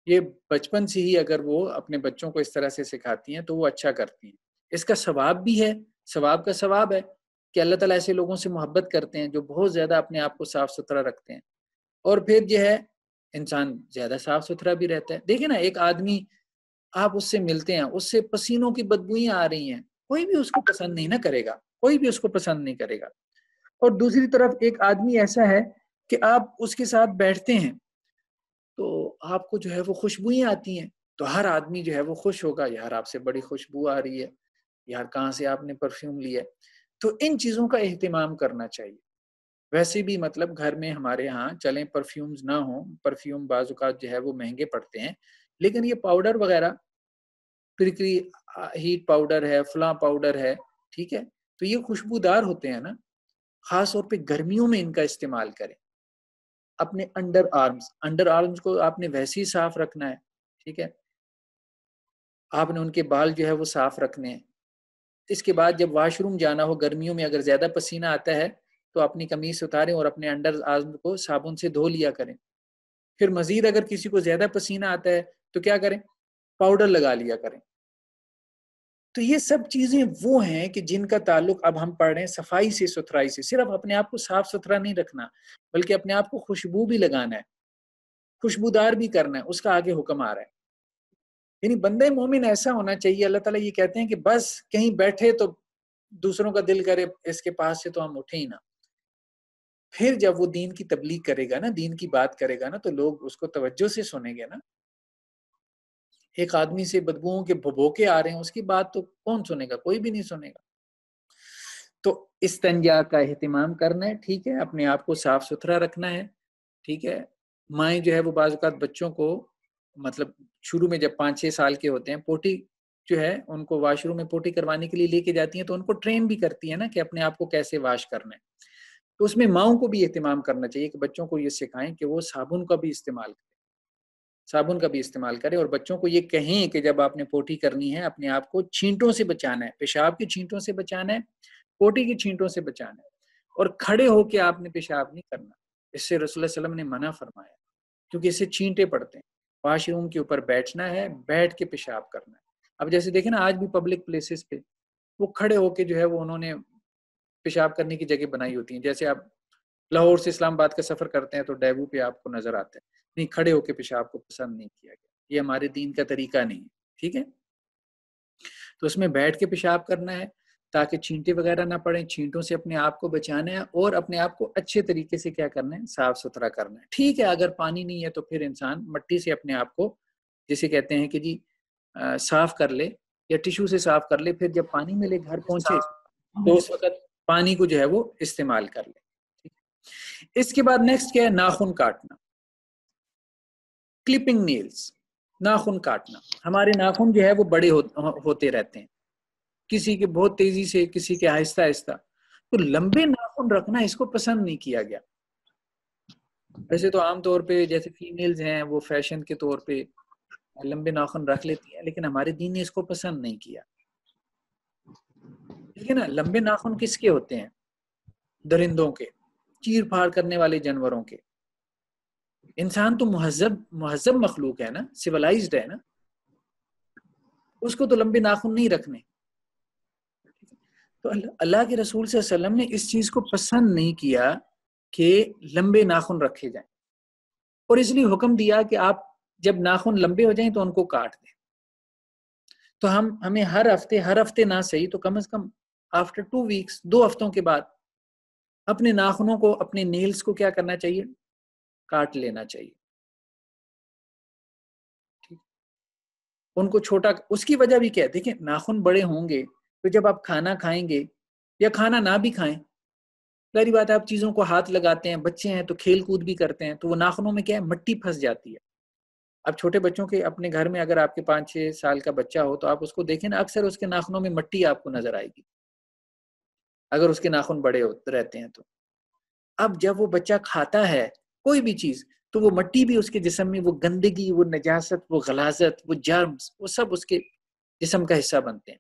یہ بچپن سے ہی اگر وہ اپنے بچوں کو اس طرح سے سکھاتی ہیں تو وہ اچھا کرتی ہیں۔ اس کا ثواب بھی ہے، ثواب کا ثواب ہے کہ اللہ تعالیٰ ایسے لوگوں سے محبت کرتے ہیں جو بہت زیادہ اپنے آپ کو صاف ستھرا رکھتے ہیں، اور پھر جو ہے انسان زیادہ صاف ستھرا بھی رہتا ہے۔ دیکھیں نا، ایک آدمی آپ اس سے ملتے ہیں، اس سے پسینوں کی بدبوئیں آ رہی ہیں، کوئی بھی اس کو پسند نہیں نہ کرے گا، کوئی بھی اس کو پسند نہیں کرے گا۔ اور دوسری طرف ایک آدمی ایسا ہے کہ آپ اس کے ساتھ بیٹھتے ہیں تو آپ کو جو ہے وہ خوشبوئیں آتی ہیں، تو ہر آدمی جو ہے وہ خوش ہوگا، یار آپ سے بڑی خوشبو آ رہی ہے، یار کہاں سے آپ نے پرفیوم لیا۔ تو ان چیزوں کا اہتمام کرنا چاہیے۔ ویسے بھی مطلب گھر میں ہمارے ہاں چلیں پرفیومز نہ ہوں، پرفیوم بعض اوقات جو ہے وہ مہنگے پڑتے ہیں، لیکن یہ پاؤڈر وغیرہ، پرکری ہیٹ پاؤڈر ہے، فلاں پاؤڈر ہے، ٹھیک ہے، تو یہ خوشبودار ہوتے ہیں نا، خاص طور پہ گرمیوں میں ان کا استعمال کریں۔ اپنے انڈر آرمز کو آپ نے ویسے ہی صاف رکھنا ہے، ٹھیک ہے، آپ نے ان کے بال جو ہے وہ صاف رکھنے ہیں۔ اس کے بعد جب واش روم جانا ہو گرمیوں میں، اگر زیادہ پسینہ آتا ہے تو اپنی قمیص اتاریں اور اپنے انڈر آرم کو صابن سے دھو لیا کریں۔ پھر مزید اگر کسی کو زیادہ پسینہ آتا ہے تو کیا کریں، پاؤڈر لگا لیا کریں۔ تو یہ سب چیزیں وہ ہیں کہ جن کا تعلق اب ہم پڑھ رہے ہیں صفائی سے، ستھرائی سے۔ صرف اپنے آپ کو صاف ستھرا نہیں رکھنا بلکہ اپنے آپ کو خوشبو بھی لگانا ہے، خوشبودار بھی کرنا ہے، اس کا آگے حکم آ رہا ہے۔ یعنی بندہ مومن ایسا ہونا چاہیے، اللہ تعالیٰ یہ کہتے ہیں کہ بس کہیں بیٹھے تو دوسروں کا دل کرے اس کے پاس سے تو ہم اٹھے ہی نہ۔ پھر جب وہ دین کی تبلیغ کرے گا نا، دین کی بات کرے گا نا، تو لوگ اس کو توجہ سے سنیں گے نا۔ ایک آدمی سے بدبوؤں کے بھبوکے آ رہے ہیں، اس کی بات تو کون سنے گا، کوئی بھی نہیں سنے گا۔ تو استنجا کا اہتمام کرنا ہے، ٹھیک ہے، اپنے آپ کو صاف ستھرا رکھنا ہے، ٹھیک ہے۔ مائیں جو ہے وہ بعض اوقات بچوں کو مطلب شروع میں جب 5-6 سال کے ہوتے ہیں، پوٹی جو ہے ان کو واش روم میں پوٹی کروانے کے لیے لے کے جاتی ہیں تو ان کو ٹرین بھی کرتی ہے نا کہ اپنے آپ کو کیسے واش کرنا ہے۔ تو اس میں ماؤں کو بھی اہتمام کرنا چاہیے کہ بچوں کو یہ سکھائیں کہ وہ صابن کا بھی استعمال کریں، صابن کا بھی استعمال کریں، اور بچوں کو یہ کہیں کہ جب آپ نے پوٹی کرنی ہے اپنے آپ کو چھینٹوں سے بچانا ہے، پیشاب کی چھینٹوں سے بچانا ہے، پوٹی کی چھینٹوں سے بچانا ہے، اور کھڑے ہو کے آپ نے پیشاب نہیں کرنا۔ اس سے رسول اللہ صلی اللہ علیہ وسلم نے منع فرمایا، کیونکہ اس سے چھینٹے پڑتے ہیں۔ واش روم کے اوپر بیٹھنا ہے، بیٹھ کے پیشاب کرنا ہے۔ اب جیسے دیکھیں نا، آج بھی پبلک پلیسز پہ وہ کھڑے ہو کے جو ہے وہ انہوں نے پیشاب کرنے کی جگہ بنائی ہوتی ہیں۔ جیسے آپ لاہور سے اسلام آباد کا سفر کرتے ہیں تو ڈیبو پہ آپ کو نظر آتا ہے، نہیں، کھڑے ہو کے پیشاب کو پسند نہیں کیا گیا، یہ ہمارے دین کا طریقہ نہیں ہے، ٹھیک ہے۔ تو اس میں بیٹھ کے پیشاب کرنا ہے تاکہ چھینٹے وغیرہ نہ پڑیں، چھینٹوں سے اپنے آپ کو بچانا ہے اور اپنے آپ کو اچھے طریقے سے کیا کرنا ہے، صاف ستھرا کرنا ہے، ٹھیک ہے۔ اگر پانی نہیں ہے تو پھر انسان مٹی سے اپنے آپ کو، جسے کہتے ہیں کہ جی صاف کر لے، یا ٹیشو سے صاف کر لے، پھر جب پانی ملے گھر پہنچے تو اس وقت پانی کو جو ہے وہ استعمال کر لیں. اس کے بعد نیکسٹ کیا ہے؟ ناخن کاٹنا. کلپنگ نیلز، ناخن کاٹنا. ہمارے ناخن جو ہے وہ بڑے ہوتے رہتے ہیں، کسی کے بہت تیزی سے، کسی کے آہستہ آہستہ. تو لمبے ناخن رکھنا اس کو پسند نہیں کیا گیا. ویسے تو عام طور پہ جیسے فیمیلز ہیں وہ فیشن کے طور پہ لمبے ناخن رکھ لیتی ہیں، لیکن ہمارے دین نے اس کو پسند نہیں کیا. ٹھیک ہے نا. لمبے ناخن کس کے ہوتے ہیں؟ درندوں کے، چیر پھاڑ کرنے والے جانوروں کے. انسان تو مہذب مخلوق ہے نا، سیولائزڈ ہے نا، اس کو تو لمبے ناخن نہیں رکھنے. تو اللہ کے رسول صلی اللہ علیہ وسلم نے اس چیز کو پسند نہیں کیا کہ لمبے ناخن رکھے جائیں، اور اس لیے حکم دیا کہ آپ جب ناخن لمبے ہو جائیں تو ان کو کاٹ دیں. تو ہمیں ہر ہفتے نہ صحیح تو کم از کم آفٹر 2 ویکس، 2 ہفتوں کے بعد اپنے ناخنوں کو، اپنے نیلز کو کیا کرنا چاہیے؟ کاٹ لینا چاہیے. ان کو چھوٹا، اس کی وجہ بھی کیا ہے؟ دیکھیں ناخن بڑے ہوں گے تو جب آپ کھانا کھائیں گے یا کھانا نہ بھی کھائیں، پہلی بات ہے آپ چیزوں کو ہاتھ لگاتے ہیں، بچے ہیں تو کھیل کود بھی کرتے ہیں، تو وہ ناخنوں میں کیا ہے؟ مٹی پھنس جاتی ہے. اب چھوٹے بچوں کے اپنے گھر میں اگر آپ کے 5-6 سال کا بچہ ہو تو آپ اس کو دیکھیں نا، اکثر اس کے ناخنوں میں مٹی آپ کو نظر آئے گی اگر اس کے ناخن بڑے رہتے ہیں تو. اب جب وہ بچہ کھاتا ہے کوئی بھی چیز تو وہ مٹی بھی اس کے جسم میں، وہ گندگی، وہ نجاست، وہ غلاظت، وہ جرمز، وہ سب اس کے جسم کا حصہ بنتے ہیں.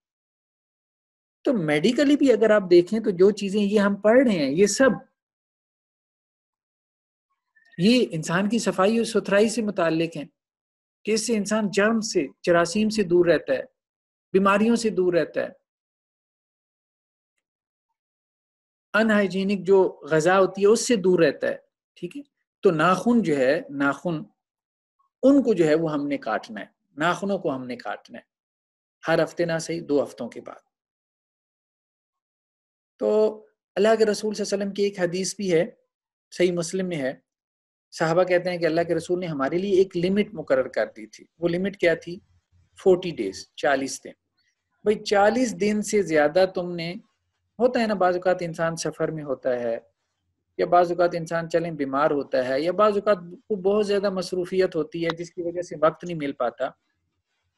تو میڈیکلی بھی اگر آپ دیکھیں تو جو چیزیں یہ ہم پڑھ رہے ہیں، یہ سب یہ انسان کی صفائی اور ستھرائی سے متعلق ہیں کہ اس سے انسان جرم سے، جراثیم سے دور رہتا ہے، بیماریوں سے دور رہتا ہے. ان ہائیجینک جو غذا ہوتی ہے اس سے دور رہتا ہے. ٹھیک ہے. تو ناخن جو ہے، ناخن ان کو جو ہے وہ ہم نے کاٹنا ہے، ناخنوں کو ہم نے کاٹنا ہے ہر ہفتے نہ صحیح 2 ہفتوں کے بعد. تو اللہ کے رسول صلی اللہ علیہ وسلم کی ایک حدیث بھی ہے، صحیح مسلم میں ہے. صحابہ کہتے ہیں کہ اللہ کے رسول نے ہمارے لیے ایک لمٹ مقرر کر دی تھی. وہ لمٹ کیا تھی؟ 40 days، 40 دن. بھئی 40 دن سے زیادہ تم نے، ہوتا ہے نا بعض اوقات انسان سفر میں ہوتا ہے، یا بعض اوقات انسان چلیں بیمار ہوتا ہے، یا بعض اوقات کو بہت زیادہ مصروفیت ہوتی ہے جس کی وجہ سے وقت نہیں مل پاتا.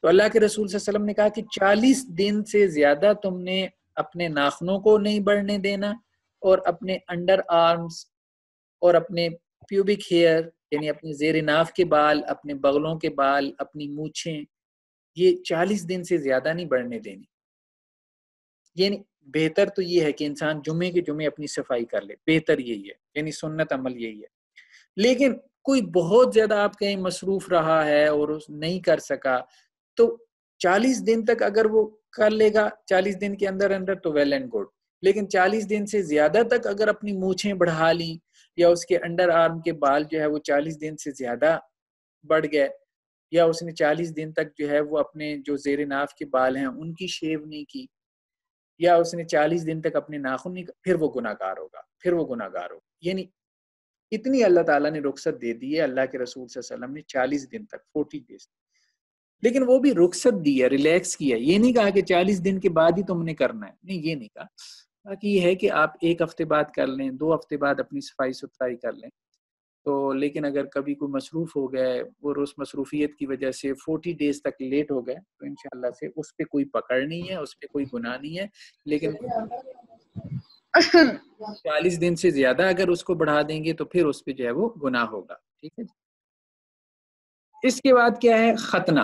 تو اللہ کے رسول صلی اللہ علیہ وسلم نے کہا کہ 40 دن سے زیادہ تم نے اپنے ناخنوں کو نہیں بڑھنے دینا، اور اپنے انڈر آرمز اور اپنے پیوبک ہیئر یعنی اپنے زیر ناف کے بال، اپنے بغلوں کے بال، اپنی مونچھیں، یہ 40 دن سے زیادہ نہیں بڑھنے دینی. یعنی بہتر تو یہ ہے کہ انسان جمعے کے جمعے اپنی صفائی کر لے، بہتر یہی ہے، یعنی سنت عمل یہی ہے. لیکن کوئی بہت زیادہ آپ کہیں مصروف رہا ہے اور نہیں کر سکا تو 40 دن تک اگر وہ کر لے گا 40 دن کے اندر تو ویل اینڈ گڈ. لیکن 40 دن سے زیادہ تک اگر اپنی مونچھیں بڑھا لی، یا اس کے انڈر آرم کے بال جو ہے وہ 40 دن سے زیادہ بڑھ گئے، یا اس نے 40 دن تک جو ہے وہ اپنے جو زیر ناف کے بال ہیں ان کی شیو نہیں کی، یا اس نے 40 دن تک اپنے ناخن نہیں، پھر وہ گناہگار ہوگا. یعنی اتنی اللہ تعالیٰ نے رخصت دے دی ہے اللہ کے رسول صلی اللہ علیہ وسلم نے 40 دن تک، 40 days. لیکن وہ بھی رخصت دی ہے، ریلیکس کیا. یہ نہیں کہا کہ 40 دن کے بعد ہی تم نے کرنا ہے، نہیں یہ نہیں کہا. باقی یہ ہے کہ آپ 1 ہفتے بعد کر لیں، 2 ہفتے بعد اپنی صفائی ستھرائی کر لیں. تو لیکن اگر کبھی کوئی مصروف ہو گئے اور اس مصروفیت کی وجہ سے 40 days تک لیٹ ہو گئے تو انشاءاللہ سے اس پہ کوئی پکڑ نہیں ہے، اس پہ کوئی گناہ نہیں ہے. لیکن 40 دن سے زیادہ اگر اس کو بڑھا دیں گے تو پھر اس پہ جو ہے وہ گناہ ہوگا. ٹھیک ہے. اس کے بعد کیا ہے؟ ختنہ.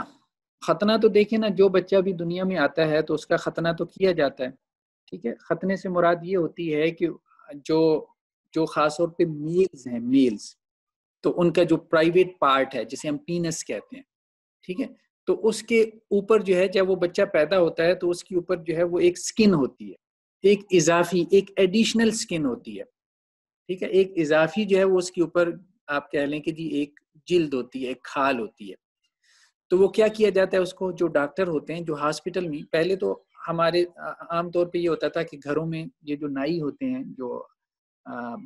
ختنہ تو دیکھیں نا، جو بچہ بھی دنیا میں آتا ہے تو اس کا ختنہ تو کیا جاتا ہے. ٹھیک ہے. ختنے سے مراد یہ ہوتی ہے کہ جو خاص طور پہ میلز ہیں، میلز تو ان کا جو پرائیویٹ پارٹ ہے جسے ہم پینس کہتے ہیں، ٹھیک ہے، تو اس کے اوپر جو ہے جب وہ بچہ پیدا ہوتا ہے تو اس کے اوپر جو ہے وہ ایک سکن ہوتی ہے، ایک اضافی، ایک ایڈیشنل سکن ہوتی ہے. ٹھیک ہے. ایک اضافی جو ہے وہ اس کے اوپر آپ کہہ لیں کہ جی ایک جلد ہوتی ہے، ایک کھال ہوتی ہے. تو وہ کیا کیا جاتا ہے، اس کو جو ڈاکٹر ہوتے ہیں جو ہاسپٹل میں، پہلے تو ہمارے عام طور پہ یہ ہوتا تھا کہ گھروں میں یہ جو نائی ہوتے ہیں جو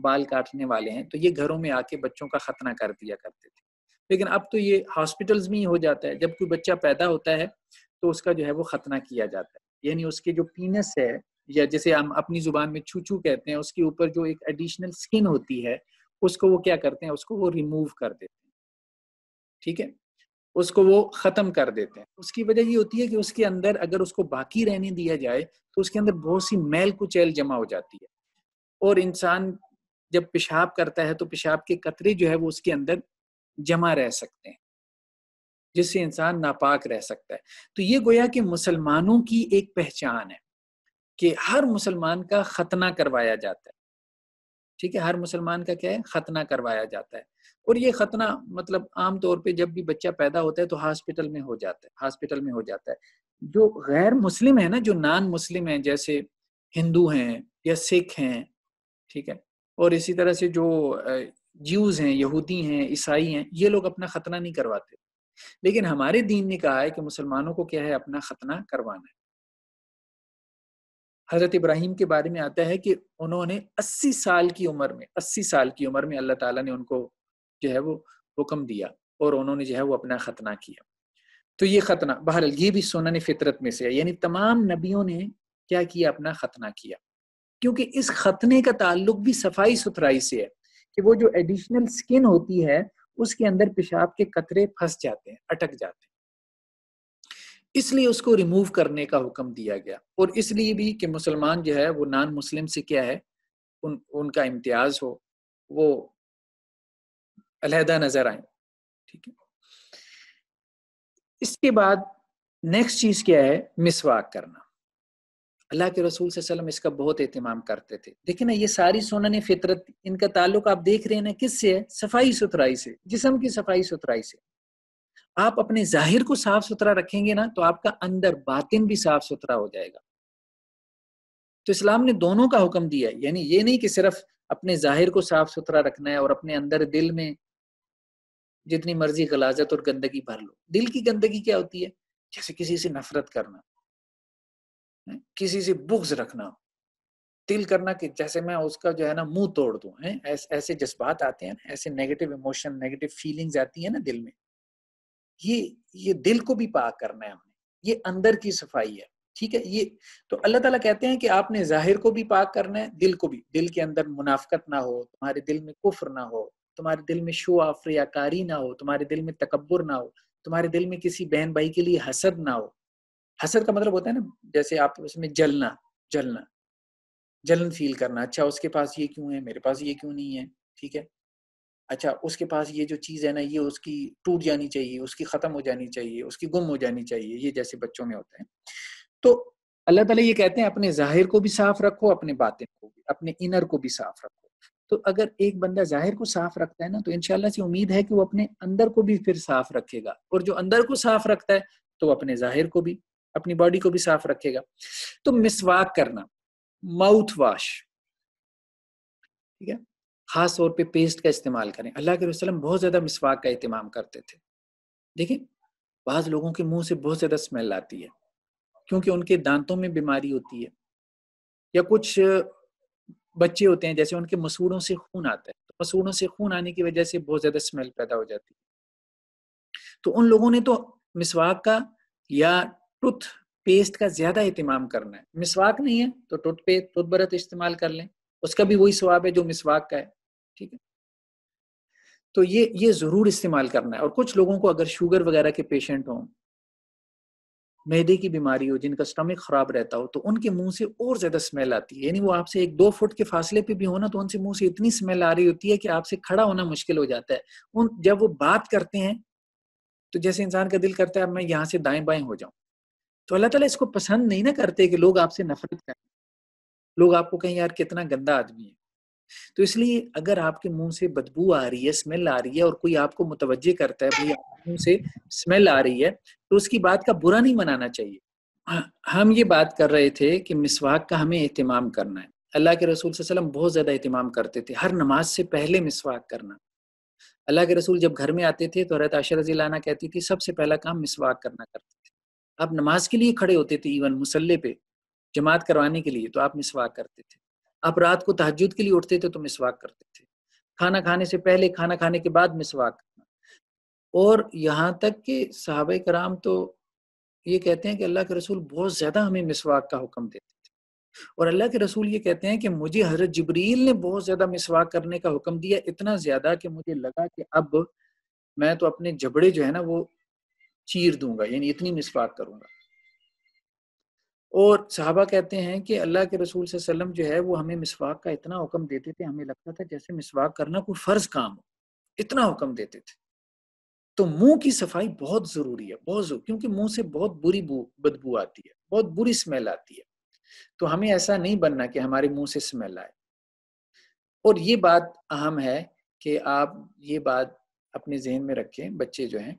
بال کاٹنے والے ہیں تو یہ گھروں میں آ کے بچوں کا ختنہ کر دیا کرتے تھے. لیکن اب تو یہ ہاسپٹلز میں ہی ہو جاتا ہے. جب کوئی بچہ پیدا ہوتا ہے تو اس کا جو ہے وہ ختنہ کیا جاتا ہے. یعنی اس کے جو پینس ہے یا جیسے ہم اپنی زبان میں چھو کہتے ہیں، اس کے اوپر جو ایک ایڈیشنل سکن ہوتی ہے اس کو وہ کیا کرتے ہیں، اس کو وہ ریموو کر دیتے ہیں، ٹھیک ہے، اس کو وہ ختم کر دیتے ہیں۔ اس کی وجہ یہ ہوتی ہے کہ اس کے اندر اگر اس کو باقی رہنے دیا جائے تو اس کے اندر بہت سی میل کچیل جمع ہو جاتی ہے، اور انسان جب پیشاب کرتا ہے تو پیشاب کے قطرے جو ہے وہ اس کے اندر جمع رہ سکتے ہیں، جس سے انسان ناپاک رہ سکتا ہے۔ تو یہ گویا کہ مسلمانوں کی ایک پہچان ہے کہ ہر مسلمان کا ختنہ کروایا جاتا ہے، ٹھیک ہے، ہر مسلمان کا کیا ہے، ختنہ کروایا جاتا ہے۔ اور یہ ختنہ مطلب عام طور پہ جب بھی بچہ پیدا ہوتا ہے تو ہاسپٹل میں ہو جاتا ہے۔ جو غیر مسلم ہے نا، جو نان مسلم ہیں، جیسے ہندو ہیں یا سکھ ہیں، ٹھیک ہے، اور اسی طرح سے جو جیوز ہیں، یہودی ہیں، عیسائی ہیں، یہ لوگ اپنا ختنہ نہیں کرواتے، لیکن ہمارے دین نے کہا ہے کہ مسلمانوں کو کیا ہے، اپنا ختنہ کروانا ہے۔ حضرت ابراہیم کے بارے میں آتا ہے کہ انہوں نے 80 سال کی عمر میں اللہ تعالیٰ نے ان کو جو ہے وہ حکم دیا اور انہوں نے جو ہے وہ اپنا ختنہ کیا۔ تو یہ ختنہ بہرحال یہ بھی سنن فطرت میں سے ہے، یعنی تمام نبیوں نے کیا کیا، اپنا ختنہ کیا، کیونکہ اس ختنے کا تعلق بھی صفائی ستھرائی سے ہے کہ وہ جو ایڈیشنل سکن ہوتی ہے اس کے اندر پیشاب کے قطرے پھنس جاتے ہیں، اٹک جاتے ہیں، اس لیے اس کو ریموو کرنے کا حکم دیا گیا۔ اور اس لیے بھی کہ مسلمان جو ہے وہ نان مسلم سے کیا ہے، ان کا امتیاز ہو، وہ علیحدہ نظر آئیں، ٹھیک ہے۔ اس کے بعد نیکسٹ چیز کیا ہے، مسواک کرنا۔ اللہ کے رسول صلی اللہ علیہ وسلم اس کا بہت اہتمام کرتے تھے۔ دیکھیں نا، یہ ساری سنن فطرت، ان کا تعلق آپ دیکھ رہے ہیں نا کس سے ہے، صفائی ستھرائی سے، جسم کی صفائی ستھرائی سے۔ آپ اپنے ظاہر کو صاف ستھرا رکھیں گے نا تو آپ کا اندر باطن بھی صاف ستھرا ہو جائے گا۔ تو اسلام نے دونوں کا حکم دیا ہے، یعنی یہ نہیں کہ صرف اپنے ظاہر کو صاف ستھرا رکھنا ہے اور اپنے اندر دل میں جتنی مرضی غلاظت اور گندگی بھر لو۔ دل کی گندگی کیا ہوتی ہے، جیسے کسی سے نفرت کرنا، کسی سے بغض رکھنا، دل کرنا کہ جیسے میں اس کا جو ہے نا منہ توڑ دوں، ایسے جذبات آتے ہیں، ایسے نیگیٹو ایموشن، نیگیٹو فیلنگز آتی ہیں نا دل میں، یہ دل کو بھی پاک کرنا ہے ہم نے، یہ اندر کی صفائی ہے، ٹھیک ہے۔ یہ تو اللہ تعالیٰ کہتے ہیں کہ آپ نے ظاہر کو بھی پاک کرنا ہے، دل کو بھی، دل کے اندر منافقت نہ ہو، تمہارے دل میں کفر نہ ہو، تمہارے دل میں شو آف ریاکاری نہ ہو، تمہارے دل میں تکبر نہ ہو، تمہارے دل میں کسی بہن بھائی کے لیے حسد نہ ہو۔ حسد کا مطلب ہوتا ہے نا، جیسے آپ اس میں جلن فیل کرنا، اچھا اس کے پاس یہ کیوں ہے، میرے پاس یہ کیوں نہیں ہے، ٹھیک ہے، اچھا اس کے پاس یہ جو چیز ہے نا یہ اس کی ٹوٹ جانی چاہیے، اس کی ختم ہو جانی چاہیے، اس کی گم ہو جانی چاہیے، یہ جیسے بچوں میں ہوتا ہے۔ تو اللہ تعالیٰ یہ کہتے ہیں اپنے ظاہر کو بھی صاف رکھو، اپنے باطن کو بھی، اپنے انر کو بھی صاف رکھو۔ تو اگر ایک بندہ ظاہر کو صاف رکھتا ہے نا تو انشاءاللہ سے امید ہے کہ وہ اپنے اندر کو بھی پھر صاف رکھے گا، اور جو اندر کو صاف رکھتا ہے تو وہ اپنے ظاہر کو بھی، اپنی باڈی کو بھی صاف رکھے گا۔ تو مسواک کرنا، ماؤتھ واش، ٹھیک ہے، خاص طور پہ پیسٹ کا استعمال کریں۔ اللہ کے رسول بہت زیادہ مسواک کا اہتمام کرتے تھے۔ دیکھیں بعض لوگوں کے منہ سے بہت زیادہ اسمیل آتی ہے کیونکہ ان کے دانتوں میں بیماری ہوتی ہے، یا کچھ بچے ہوتے ہیں جیسے ان کے مسوڑوں سے خون آتا ہے، تو مسوڑوں سے خون آنے کی وجہ سے بہت زیادہ اسمیل پیدا ہو جاتی ہے۔ تو ان لوگوں نے تو مسواک کا یا ٹوتھ پیسٹ کا زیادہ اہتمام کرنا ہے۔ مسواک نہیں ہے تو ٹوتھ برش استعمال کر لیں، اس کا بھی وہی ثواب ہے جو مسواک کا ہے، ٹھیک ہے۔ تو یہ ضرور استعمال کرنا ہے۔ اور کچھ لوگوں کو اگر شوگر وغیرہ کے پیشنٹ ہوں، معدے کی بیماری ہو، جن کا سٹمک خراب رہتا ہو، تو ان کے منہ سے اور زیادہ اسمیل آتی ہے، یعنی وہ آپ سے 1-2 فٹ کے فاصلے پہ بھی ہونا تو ان سے منہ سے اتنی اسمیل آ رہی ہوتی ہے کہ آپ سے کھڑا ہونا مشکل ہو جاتا ہے۔ جب وہ بات کرتے ہیں تو جیسے انسان کا دل کرتا ہے اب میں یہاں سے دائیں بائیں ہو جاؤں۔ تو اللہ تعالیٰ اس کو پسند نہیں نہ کرتے کہ لوگ آپ سے نفرت کریں، لوگ آپ کو کہیں یار کتنا گندا آدمی ہے۔ تو اس لیے اگر آپ کے منہ سے بدبو آ رہی ہے، اسمیل آ رہی ہے، اور کوئی آپ کو متوجہ کرتا ہے بھئی آپ کے منہ سے اسمیل آ رہی ہے، تو اس کی بات کا برا نہیں منانا چاہیے۔ ہم یہ بات کر رہے تھے کہ مسواک کا ہمیں اہتمام کرنا ہے۔ اللہ کے رسول صلی اللہ علیہ وسلم بہت زیادہ اہتمام کرتے تھے، ہر نماز سے پہلے مسواک کرنا۔ اللہ کے رسول جب گھر میں آتے تھے تو حضرت عائشہ رضی اللہ عنہا کہتی تھی سب سے پہلا کام مسواک کرنا کرتے تھے۔ آپ نماز کے لیے کھڑے ہوتے تھے، ایون مصلی پہ جماعت کروانے کے لیے، تو آپ مسواک کرتے تھے۔ آپ رات کو تہجد کے لیے اٹھتے تھے تو مسواک کرتے تھے، کھانا کھانے سے پہلے، کھانا کھانے کے بعد مسواک کرنا۔ اور یہاں تک کہ صحابہ کرام تو یہ کہتے ہیں کہ اللہ کے رسول بہت زیادہ ہمیں مسواک کا حکم دیتے تھے۔ اور اللہ کے رسول یہ کہتے ہیں کہ مجھے حضرت جبریل نے بہت زیادہ مسواک کرنے کا حکم دیا، اتنا زیادہ کہ مجھے لگا کہ اب میں تو اپنے جبڑے جو ہے نا وہ چیر دوں گا، یعنی اتنی مسواک کروں گا۔ اور صحابہ کہتے ہیں کہ اللہ کے رسول صلی اللہ علیہ وسلم جو ہے وہ ہمیں مسواک کا اتنا حکم دیتے تھے، ہمیں لگتا تھا جیسے مسواک کرنا کوئی فرض کام ہو، اتنا حکم دیتے تھے۔ تو منہ کی صفائی بہت ضروری ہے، بہت ضروری، کیونکہ منہ سے بہت بری بدبو آتی ہے، بہت بری اسمیل آتی ہے۔ تو ہمیں ایسا نہیں بننا کہ ہمارے منہ سے اسمیل آئے۔ اور یہ بات اہم ہے کہ آپ یہ بات اپنے ذہن میں رکھیں، بچے جو ہیں،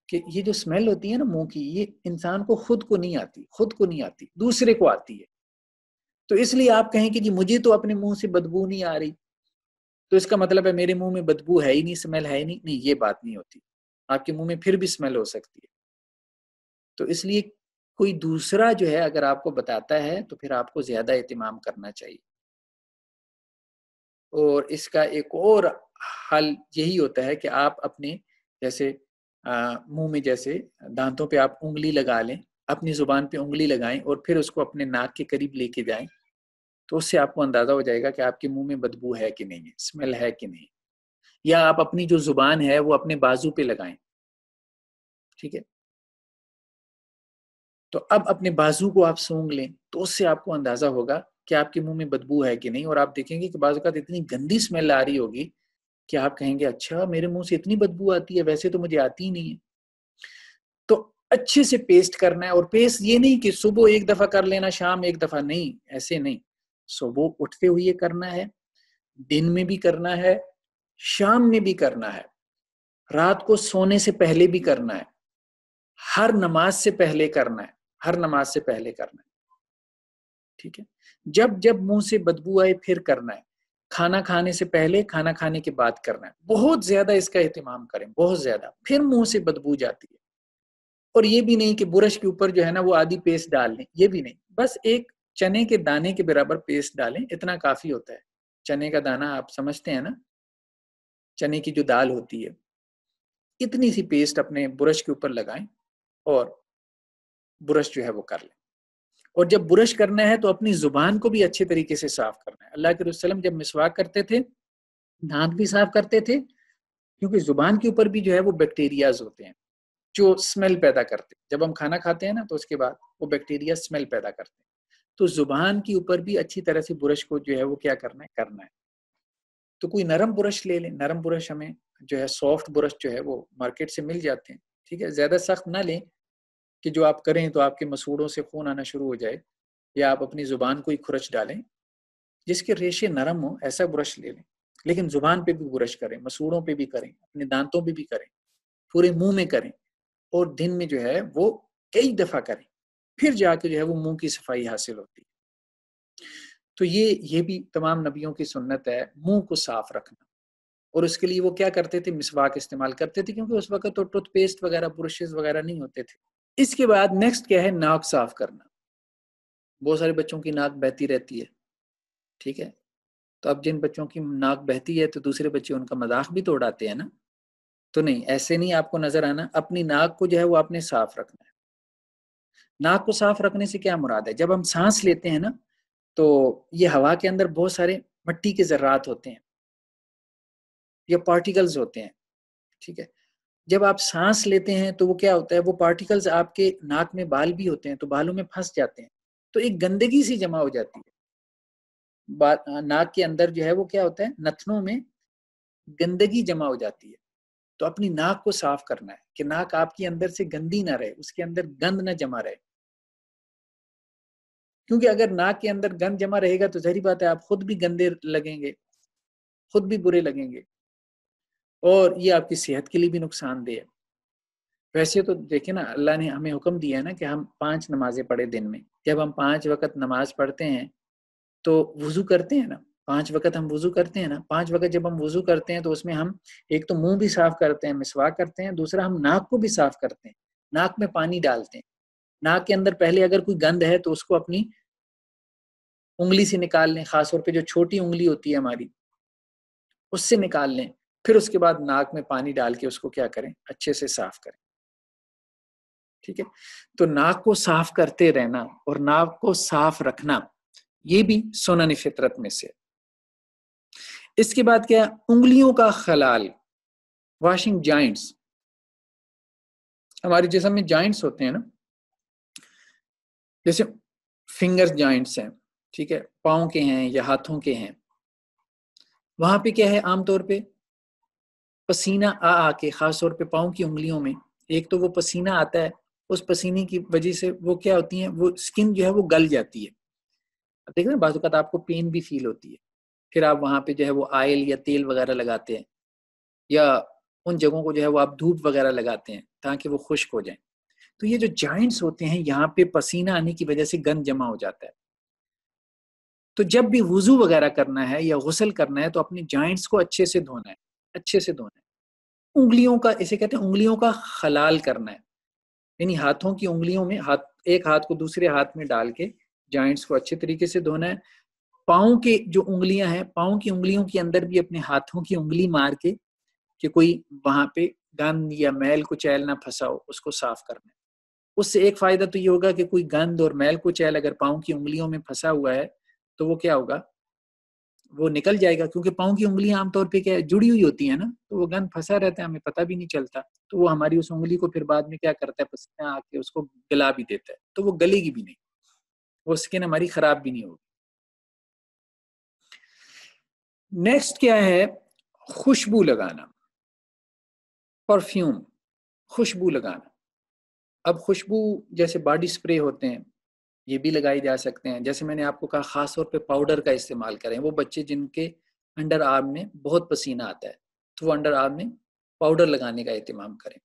کہ یہ جو اسمیل ہوتی ہے نا منہ کی، یہ انسان کو خود کو نہیں آتی، خود کو نہیں آتی، دوسرے کو آتی ہے۔ تو اس لیے آپ کہیں کہ جی مجھے تو اپنے منہ سے بدبو نہیں آ رہی، تو اس کا مطلب ہے میرے منہ میں بدبو ہے ہی نہیں، اسمیل ہے ہی نہیں۔ نہیں، یہ بات نہیں ہوتی، آپ کے منہ میں پھر بھی اسمیل ہو سکتی ہے۔ تو اس لیے کوئی دوسرا جو ہے اگر آپ کو بتاتا ہے تو پھر آپ کو زیادہ اہتمام کرنا چاہیے۔ اور اس کا ایک اور حل یہی ہوتا ہے کہ آپ اپنے جیسے منہ میں جیسے دانتوں پہ آپ انگلی لگا لیں، اپنی زبان پہ انگلی لگائیں اور پھر اس کو اپنے ناک کے قریب لے کے جائیں، تو اس سے آپ کو اندازہ ہو جائے گا کہ آپ کے منہ میں بدبو ہے کہ نہیں ہے، اسمیل ہے کہ نہیں۔ یا آپ اپنی جو زبان ہے وہ اپنے بازو پہ لگائیں، ٹھیک ہے، تو اب اپنے بازو کو آپ سونگھ لیں، تو اس سے آپ کو اندازہ ہوگا کہ آپ کے منہ میں بدبو ہے کہ نہیں۔ اور آپ دیکھیں گے کہ بعض اوقات اتنی گندی اسمیل آ رہی ہوگی کہ آپ کہیں گے اچھا میرے منہ سے اتنی بدبو آتی ہے، ویسے تو مجھے آتی ہی نہیں ہے۔ تو اچھے سے پیسٹ کرنا ہے، اور پیسٹ یہ نہیں کہ صبح ایک دفعہ کر لینا شام ایک دفعہ، نہیں، ایسے نہیں، صبح اٹھتے ہوئے کرنا ہے، دن میں بھی کرنا ہے، شام میں بھی کرنا ہے، رات کو سونے سے پہلے بھی کرنا ہے، ہر نماز سے پہلے کرنا ہے، ہر نماز سے پہلے کرنا ہے، ٹھیک ہے۔ جب جب منہ سے بدبو آئے پھر کرنا ہے، کھانا کھانے سے پہلے، کھانا کھانے کے بعد کرنا ہے، بہت زیادہ اس کا اہتمام کریں، بہت زیادہ، پھر منہ سے بدبو جاتی ہے۔ اور یہ بھی نہیں کہ برش کے اوپر جو ہے نا وہ آدھی پیسٹ ڈال لیں، یہ بھی نہیں، بس ایک چنے کے دانے کے برابر پیسٹ ڈالیں، اتنا کافی ہوتا ہے۔ چنے کا دانہ آپ سمجھتے ہیں نا، چنے کی جو دال ہوتی ہے، اتنی سی پیسٹ اپنے برش کے اوپر لگائیں اور برش جو ہے وہ کر لیں۔ اور جب برش کرنا ہے تو اپنی زبان کو بھی اچھے طریقے سے صاف کرنا ہے۔ اللہ کے رسول صلی اللہ علیہ وسلم جب مسواک کرتے تھے دانت بھی صاف کرتے تھے، کیونکہ زبان کے اوپر بھی جو ہے وہ بیکٹیریاز ہوتے ہیں جو سمیل پیدا کرتے ہیں۔ جب ہم کھانا کھاتے ہیں نا تو اس کے بعد وہ بیکٹیریا سمیل پیدا کرتے ہیں، تو زبان کے اوپر بھی اچھی طرح سے برش کو جو ہے وہ کیا کرنا ہے۔ تو کوئی نرم برش لے لیں، نرم برش ہمیں جو ہے سافٹ برش جو ہے وہ مارکیٹ سے مل جاتے ہیں، ٹھیک ہے، زیادہ سخت نہ لیں کہ جو آپ کریں تو آپ کے مسوڑوں سے خون آنا شروع ہو جائے، یا آپ اپنی زبان کو ہی کھرچ ڈالیں۔ جس کے ریشے نرم ہوں ایسا برش لے لیں، لیکن زبان پہ بھی برش کریں، مسوڑوں پہ بھی کریں، اپنے دانتوں پہ بھی کریں، پورے منہ میں کریں، اور دن میں جو ہے وہ کئی دفعہ کریں، پھر جا کے جو ہے وہ منہ کی صفائی حاصل ہوتی ہے۔ تو یہ بھی تمام نبیوں کی سنت ہے، منہ کو صاف رکھنا۔ اور اس کے لیے وہ کیا کرتے تھے؟ مسواک استعمال کرتے تھے، کیونکہ اس وقت تو ٹوتھ پیسٹ وغیرہ برشز وغیرہ نہیں ہوتے تھے۔ اس کے بعد نیکسٹ کیا ہے؟ ناک صاف کرنا۔ بہت سارے بچوں کی ناک بہتی رہتی ہے، ٹھیک ہے، تو اب جن بچوں کی ناک بہتی ہے تو دوسرے بچے ان کا مذاق بھی تو اڑاتے ہیں نا، تو نہیں، ایسے نہیں آپ کو نظر آنا، اپنی ناک کو جو ہے وہ آپ نے صاف رکھنا ہے۔ ناک کو صاف رکھنے سے کیا مراد ہے؟ جب ہم سانس لیتے ہیں نا تو یہ ہوا کے اندر بہت سارے مٹی کے ذرات ہوتے ہیں یا پارٹیکلز ہوتے ہیں، ٹھیک ہے، جب آپ سانس لیتے ہیں تو وہ کیا ہوتا ہے؟ وہ پارٹیکلز آپ کے ناک میں بال بھی ہوتے ہیں تو بالوں میں پھنس جاتے ہیں، تو ایک گندگی سی جمع ہو جاتی ہے ناک کے اندر، جو ہے وہ کیا ہوتا ہے؟ نتنوں میں گندگی جمع ہو جاتی ہے۔ تو اپنی ناک کو صاف کرنا ہے کہ ناک آپ کی اندر سے گندی نہ رہے، اس کے اندر گند نہ جمع رہے، کیونکہ اگر ناک کے اندر گند جمع رہے گا تو ظاہری بات ہے آپ خود بھی گندے لگیں گے، خود بھی برے لگیں گے، اور یہ آپ کی صحت کے لیے بھی نقصان دہ ہے۔ ویسے تو دیکھیں نا، اللہ نے ہمیں حکم دیا ہے نا کہ ہم 5 نمازیں پڑھیں دن میں۔ جب ہم 5 وقت نماز پڑھتے ہیں تو وضو کرتے ہیں نا، 5 وقت ہم وضو کرتے ہیں نا، 5 وقت جب ہم وضو کرتے ہیں تو اس میں ہم ایک تو منہ بھی صاف کرتے ہیں، مسواک کرتے ہیں، دوسرا ہم ناک کو بھی صاف کرتے ہیں، ناک میں پانی ڈالتے ہیں، ناک کے اندر پہلے اگر کوئی گند ہے تو اس کو اپنی انگلی سے نکال لیں، خاص طور پہ جو چھوٹی انگلی ہوتی ہے ہماری اس سے نکال لیں، پھر اس کے بعد ناک میں پانی ڈال کے اس کو کیا کریں؟ اچھے سے صاف کریں، ٹھیک ہے۔ تو ناک کو صاف کرتے رہنا اور ناک کو صاف رکھنا یہ بھی سنن فطرت میں سے۔ اس کے بعد کیا؟ انگلیوں کا خلال، واشنگ جوائنٹس۔ ہمارے جسم میں جوائنٹس ہوتے ہیں نا، جیسے فنگر جوائنٹس ہیں، ٹھیک ہے، پاؤں کے ہیں یا ہاتھوں کے ہیں، وہاں پہ کیا ہے عام طور پہ پسینہ آ کے، خاص طور پہ پاؤں کی انگلیوں میں، ایک تو وہ پسینہ آتا ہے، اس پسینے کی وجہ سے وہ کیا ہوتی ہیں، وہ سکن جو ہے وہ گل جاتی ہے، دیکھ رہے ہیں، بعض اوقات آپ کو پین بھی فیل ہوتی ہے، پھر آپ وہاں پہ جو ہے وہ آئل یا تیل وغیرہ لگاتے ہیں، یا ان جگہوں کو جو ہے وہ آپ دھوپ وغیرہ لگاتے ہیں تاکہ وہ خشک ہو جائیں۔ تو یہ جو جوائنٹس ہوتے ہیں یہاں پہ پسینہ آنے کی وجہ سے گند جمع ہو جاتا ہے، تو جب بھی وضو وغیرہ کرنا ہے یا غسل کرنا ہے تو اپنی جوائنٹس کو اچھے سے دھونا ہے، اچھے سے دھونا ہے۔ انگلیوں کا، اسے کہتے ہیں انگلیوں کا خلال کرنا ہے، یعنی ہاتھوں کی انگلیوں میں ایک ہاتھ کو دوسرے ہاتھ میں ڈال کے جوائنٹس کو اچھے طریقے سے دھونا ہے۔ پاؤں کے جو انگلیاں ہیں، پاؤں کی انگلیوں کے اندر بھی اپنے ہاتھوں کی انگلی مار کے کہ کوئی وہاں پہ گند یا میل کچیل نہ پھنسا ہو، اس کو صاف کرنا ہے۔ اس سے ایک فائدہ تو یہ ہوگا کہ کوئی گند اور میل کچیل اگر پاؤں کی انگلیوں میں پھنسا ہوا ہے تو وہ کیا ہوگا، وہ نکل جائے گا، کیونکہ پاؤں کی انگلیاں عام طور پہ کیا ہے، جڑی ہوئی ہوتی ہیں نا، تو وہ گند پھنسا رہتا ہے، ہمیں پتہ بھی نہیں چلتا، تو وہ ہماری اس انگلی کو پھر بعد میں کیا کرتا ہے، پسینہ آ کے اس کو گلا بھی دیتا ہے، تو وہ گلے گی بھی نہیں، وہ سکن ہماری خراب بھی نہیں ہوگی۔ نیکسٹ کیا ہے؟ خوشبو لگانا، پرفیوم، خوشبو لگانا۔ اب خوشبو جیسے باڈی سپرے ہوتے ہیں یہ بھی لگائی جا سکتے ہیں، جیسے میں نے آپ کو کہا خاص طور پہ پاؤڈر کا استعمال کریں، وہ بچے جن کے انڈر آرم میں بہت پسینہ آتا ہے تو وہ انڈر آرم میں پاؤڈر لگانے کا اہتمام کریں۔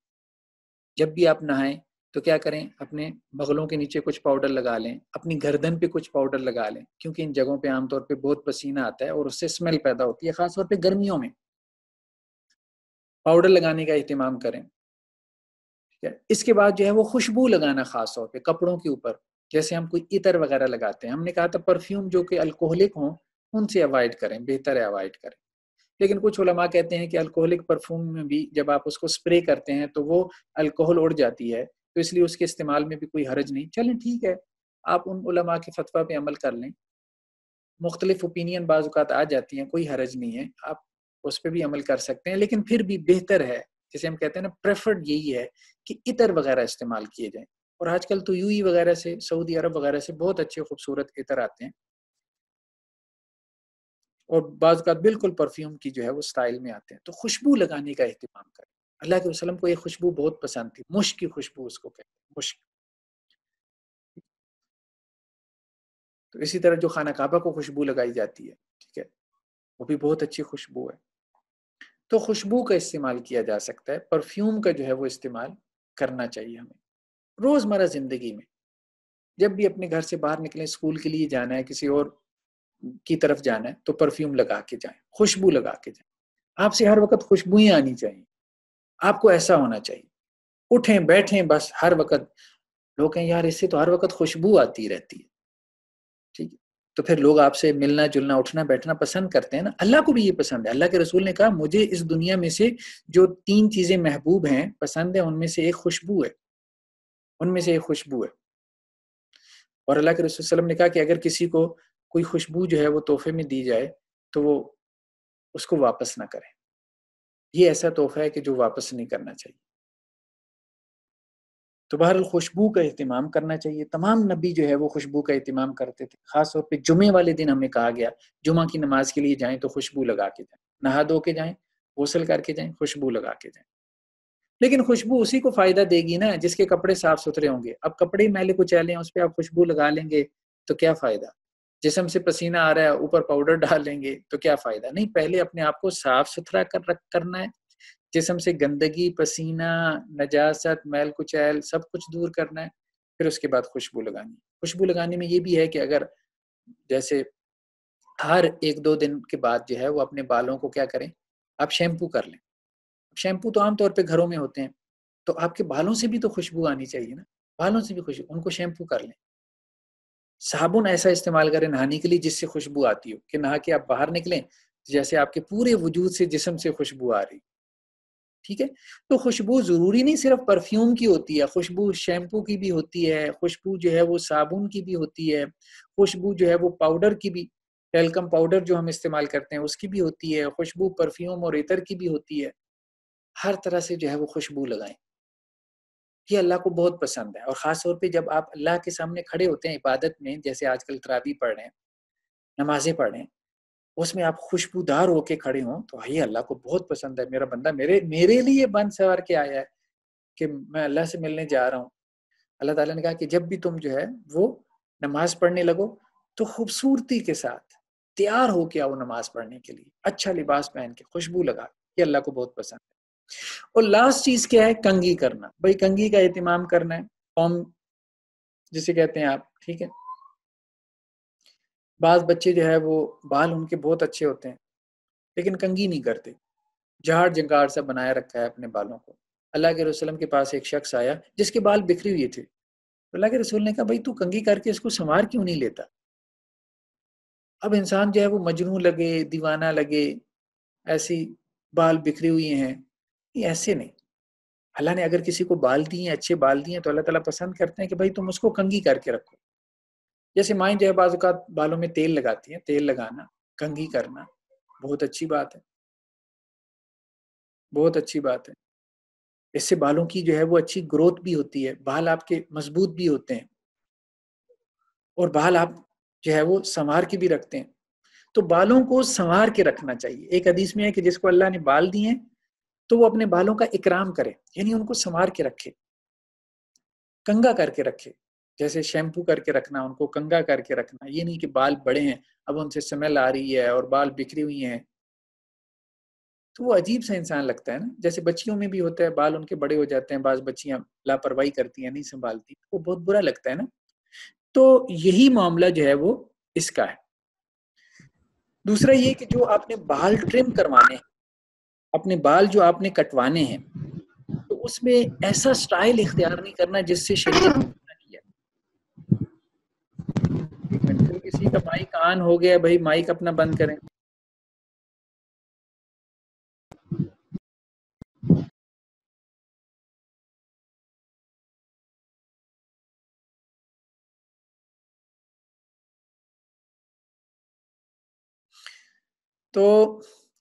جب بھی آپ نہائیں تو کیا کریں، اپنے بغلوں کے نیچے کچھ پاؤڈر لگا لیں، اپنی گردن پہ کچھ پاؤڈر لگا لیں، کیونکہ ان جگہوں پہ عام طور پہ بہت پسینہ آتا ہے اور اس سے اسمیل پیدا ہوتی ہے، خاص طور پہ گرمیوں میں پاؤڈر لگانے کا اہتمام کریں۔ اس کے بعد جو ہے وہ خوشبو لگانا، خاص طور پہ کپڑوں کے اوپر، جیسے ہم کوئی عطر وغیرہ لگاتے ہیں، ہم نے کہا تھا پرفیوم جو کہ الکوہلک ہوں ان سے اوائڈ کریں، بہتر ہے اوائڈ کریں، لیکن کچھ علماء کہتے ہیں کہ الکوہلک پرفیوم میں بھی جب آپ اس کو سپرے کرتے ہیں تو وہ الکوہل اڑ جاتی ہے، تو اس لیے اس کے استعمال میں بھی کوئی حرج نہیں۔ چلیں ٹھیک ہے، آپ ان علماء کے فتویٰ پہ عمل کر لیں، مختلف اوپینین بعض اوقات آ جاتی ہیں، کوئی حرج نہیں ہے، آپ اس پہ بھی عمل کر سکتے ہیں، لیکن پھر بھی بہتر ہے، جسے ہم کہتے ہیں نا پریفرڈ یہی ہے کہ عطر وغیرہ استعمال کیے جائیں، اور آج کل تو یو ای وغیرہ سے، سعودی عرب وغیرہ سے بہت اچھے خوبصورت عطر آتے ہیں، اور بعض اوقات بالکل پرفیوم کی جو ہے وہ سٹائل میں آتے ہیں، تو خوشبو لگانے کا اہتمام کریں۔ اللہ کے وسلم کو یہ خوشبو بہت پسند تھی، مشک کی خوشبو اس کو کہتے ہیں، مشک۔ تو اسی طرح جو خانہ کعبہ کو خوشبو لگائی جاتی ہے، ٹھیک ہے، وہ بھی بہت اچھی خوشبو ہے۔ تو خوشبو کا استعمال کیا جا سکتا ہے، پرفیوم کا جو ہے وہ استعمال کرنا چاہیے ہمیں روزمرہ زندگی میں۔ جب بھی اپنے گھر سے باہر نکلیں، اسکول کے لیے جانا ہے، کسی اور کی طرف جانا ہے، تو پرفیوم لگا کے جائیں، خوشبو لگا کے جائیں۔ آپ سے ہر وقت خوشبوئیں آنی چاہیے، آپ کو ایسا ہونا چاہیے، اٹھیں بیٹھیں بس ہر وقت لوگ کہیں یار اس سے تو ہر وقت خوشبو آتی رہتی ہے، ٹھیک ہے، تو پھر لوگ آپ سے ملنا جلنا اٹھنا بیٹھنا پسند کرتے ہیں نا۔ اللہ کو بھی یہ پسند ہے، اللہ کے رسول نے کہا مجھے اس دنیا میں سے جو 3 چیزیں محبوب ہیں، پسند ہیں، ان میں سے ایک خوشبو ہے، ان میں سے ایک خوشبو ہے۔ اور اللہ کے رسول صلی اللہ علیہ وسلم نے کہا کہ اگر کسی کو کوئی خوشبو جو ہے وہ تحفے میں دی جائے تو وہ اس کو واپس نہ کرے، یہ ایسا تحفہ ہے کہ جو واپس نہیں کرنا چاہیے۔ تو بہرحال خوشبو کا اہتمام کرنا چاہیے، تمام نبی جو ہے وہ خوشبو کا اہتمام کرتے تھے، خاص طور پہ جمعے والے دن ہمیں کہا گیا جمعہ کی نماز کے لیے جائیں تو خوشبو لگا کے جائیں، نہا دھو کے جائیں، غسل کر کے جائیں، خوشبو لگا کے جائیں۔ لیکن خوشبو اسی کو فائدہ دے گی نا جس کے کپڑے صاف ستھرے ہوں گے۔ اب کپڑے میلے کچیلے ہیں، اس پہ آپ خوشبو لگا لیں گے تو کیا فائدہ؟ جسم سے پسینہ آ رہا ہے، اوپر پاؤڈر ڈال لیں گے تو کیا فائدہ؟ نہیں، پہلے اپنے آپ کو صاف ستھرا کرنا ہے، جسم سے گندگی، پسینہ، نجاست، میل کچیل سب کچھ دور کرنا ہے، پھر اس کے بعد خوشبو لگانی۔ خوشبو لگانے میں یہ بھی ہے کہ اگر جیسے ہر 1-2 دن کے بعد جو ہے وہ اپنے بالوں کو کیا کریں، آپ شیمپو کر لیں۔ شیمپو تو عام طور پہ گھروں میں ہوتے ہیں، تو آپ کے بالوں سے بھی تو خوشبو آنی چاہیے نا، بالوں سے بھی خوشبو، ان کو شیمپو کر لیں۔ صابن ایسا استعمال کریں نہانے کے لیے جس سے خوشبو آتی ہو، کہ نہا کے آپ باہر نکلیں جیسے آپ کے پورے وجود سے، جسم سے خوشبو آ رہی، ٹھیک ہے. تو خوشبو ضروری نہیں صرف پرفیوم کی ہوتی ہے، خوشبو شیمپو کی بھی ہوتی ہے، خوشبو جو ہے وہ صابن کی بھی ہوتی ہے، خوشبو جو ہے وہ پاؤڈر کی بھی، ٹیلکم پاؤڈر جو ہم استعمال کرتے ہیں اس کی بھی ہوتی ہے، خوشبو پرفیوم اور عطر کی بھی ہوتی ہے. ہر طرح سے جو ہے وہ خوشبو لگائیں. یہ اللہ کو بہت پسند ہے. اور خاص طور پہ جب آپ اللہ کے سامنے کھڑے ہوتے ہیں عبادت میں، جیسے آج کل تراویح پڑھ رہے ہیں، نمازیں پڑھ رہے ہیں، اس میں آپ خوشبودار ہو کے کھڑے ہوں تو یہ اللہ کو بہت پسند ہے. میرا بندہ میرے لیے بن سوار کے آیا ہے کہ میں اللہ سے ملنے جا رہا ہوں. اللہ تعالیٰ نے کہا کہ جب بھی تم جو ہے وہ نماز پڑھنے لگو تو خوبصورتی کے ساتھ تیار ہو کے آؤ نماز پڑھنے کے لیے، اچھا لباس پہن کے، خوشبو لگا. یہ اللہ کو بہت پسند ہے. اور لاسٹ چیز کیا ہے؟ کنگھی کرنا. بھائی کنگھی کا اہتمام کرنا ہے، قوم جسے کہتے ہیں آپ. ٹھیک ہے. بعض بچے جو ہے وہ بال ان کے بہت اچھے ہوتے ہیں لیکن کنگھی نہیں کرتے، جھاڑ جھنکاڑ سا بنایا رکھا ہے اپنے بالوں کو. اللہ کے رسول کے پاس ایک شخص آیا جس کے بال بکھری ہوئے تھے. اللہ کے رسول نے کہا بھائی تو کنگھی کر کے اس کو سنوار کیوں نہیں لیتا؟ اب انسان جو ہے وہ مجنون لگے، دیوانہ لگے، ایسی بال بکھری ہوئی ہیں، یہ ایسے نہیں. اللہ نے اگر کسی کو بال دیے، اچھے بال دیے، تو اللہ تعالیٰ پسند کرتے ہیں کہ بھائی تم اس کو کنگھی کر کے رکھو. جیسے مائیں جو ہے بعض اوقات بالوں میں تیل لگاتی ہیں، تیل لگانا، کنگھی کرنا بہت اچھی بات ہے، بہت اچھی بات ہے. اس سے بالوں کی جو ہے وہ اچھی گروتھ بھی ہوتی ہے، بال آپ کے مضبوط بھی ہوتے ہیں، اور بال آپ جو ہے وہ سنوار کے بھی رکھتے ہیں. تو بالوں کو سنوار کے رکھنا چاہیے. ایک حدیث میں ہے کہ جس کو اللہ نے بال دیے ہیں تو وہ اپنے بالوں کا اکرام کرے، یعنی ان کو سنوار کے رکھے، کنگا کر کے رکھے. جیسے شیمپو کر کے رکھنا، ان کو کنگا کر کے رکھنا. یہ نہیں کہ بال بڑے ہیں اب ان سے سمیل آ رہی ہے اور بال بکھری ہوئی ہیں تو وہ عجیب سا انسان لگتا ہے نا. جیسے بچیوں میں بھی ہوتا ہے، بال ان کے بڑے ہو جاتے ہیں، بعض بچیاں لاپرواہی کرتی ہیں، نہیں سنبھالتی، وہ بہت برا لگتا ہے نا. تو یہی معاملہ جو ہے وہ اس کا ہے. دوسرا یہ کہ جو آپ نے بال ٹرم کروانے ہیں، اپنے بال جو آپ نے کٹوانے ہیں، تو اس میں ایسا سٹائل اختیار نہیں کرنا جس سے شریعت منع کیا. ایک منٹ، کوئی کسی کا مائک آن ہو گیا، بھائی مائک اپنا بند کریں. تو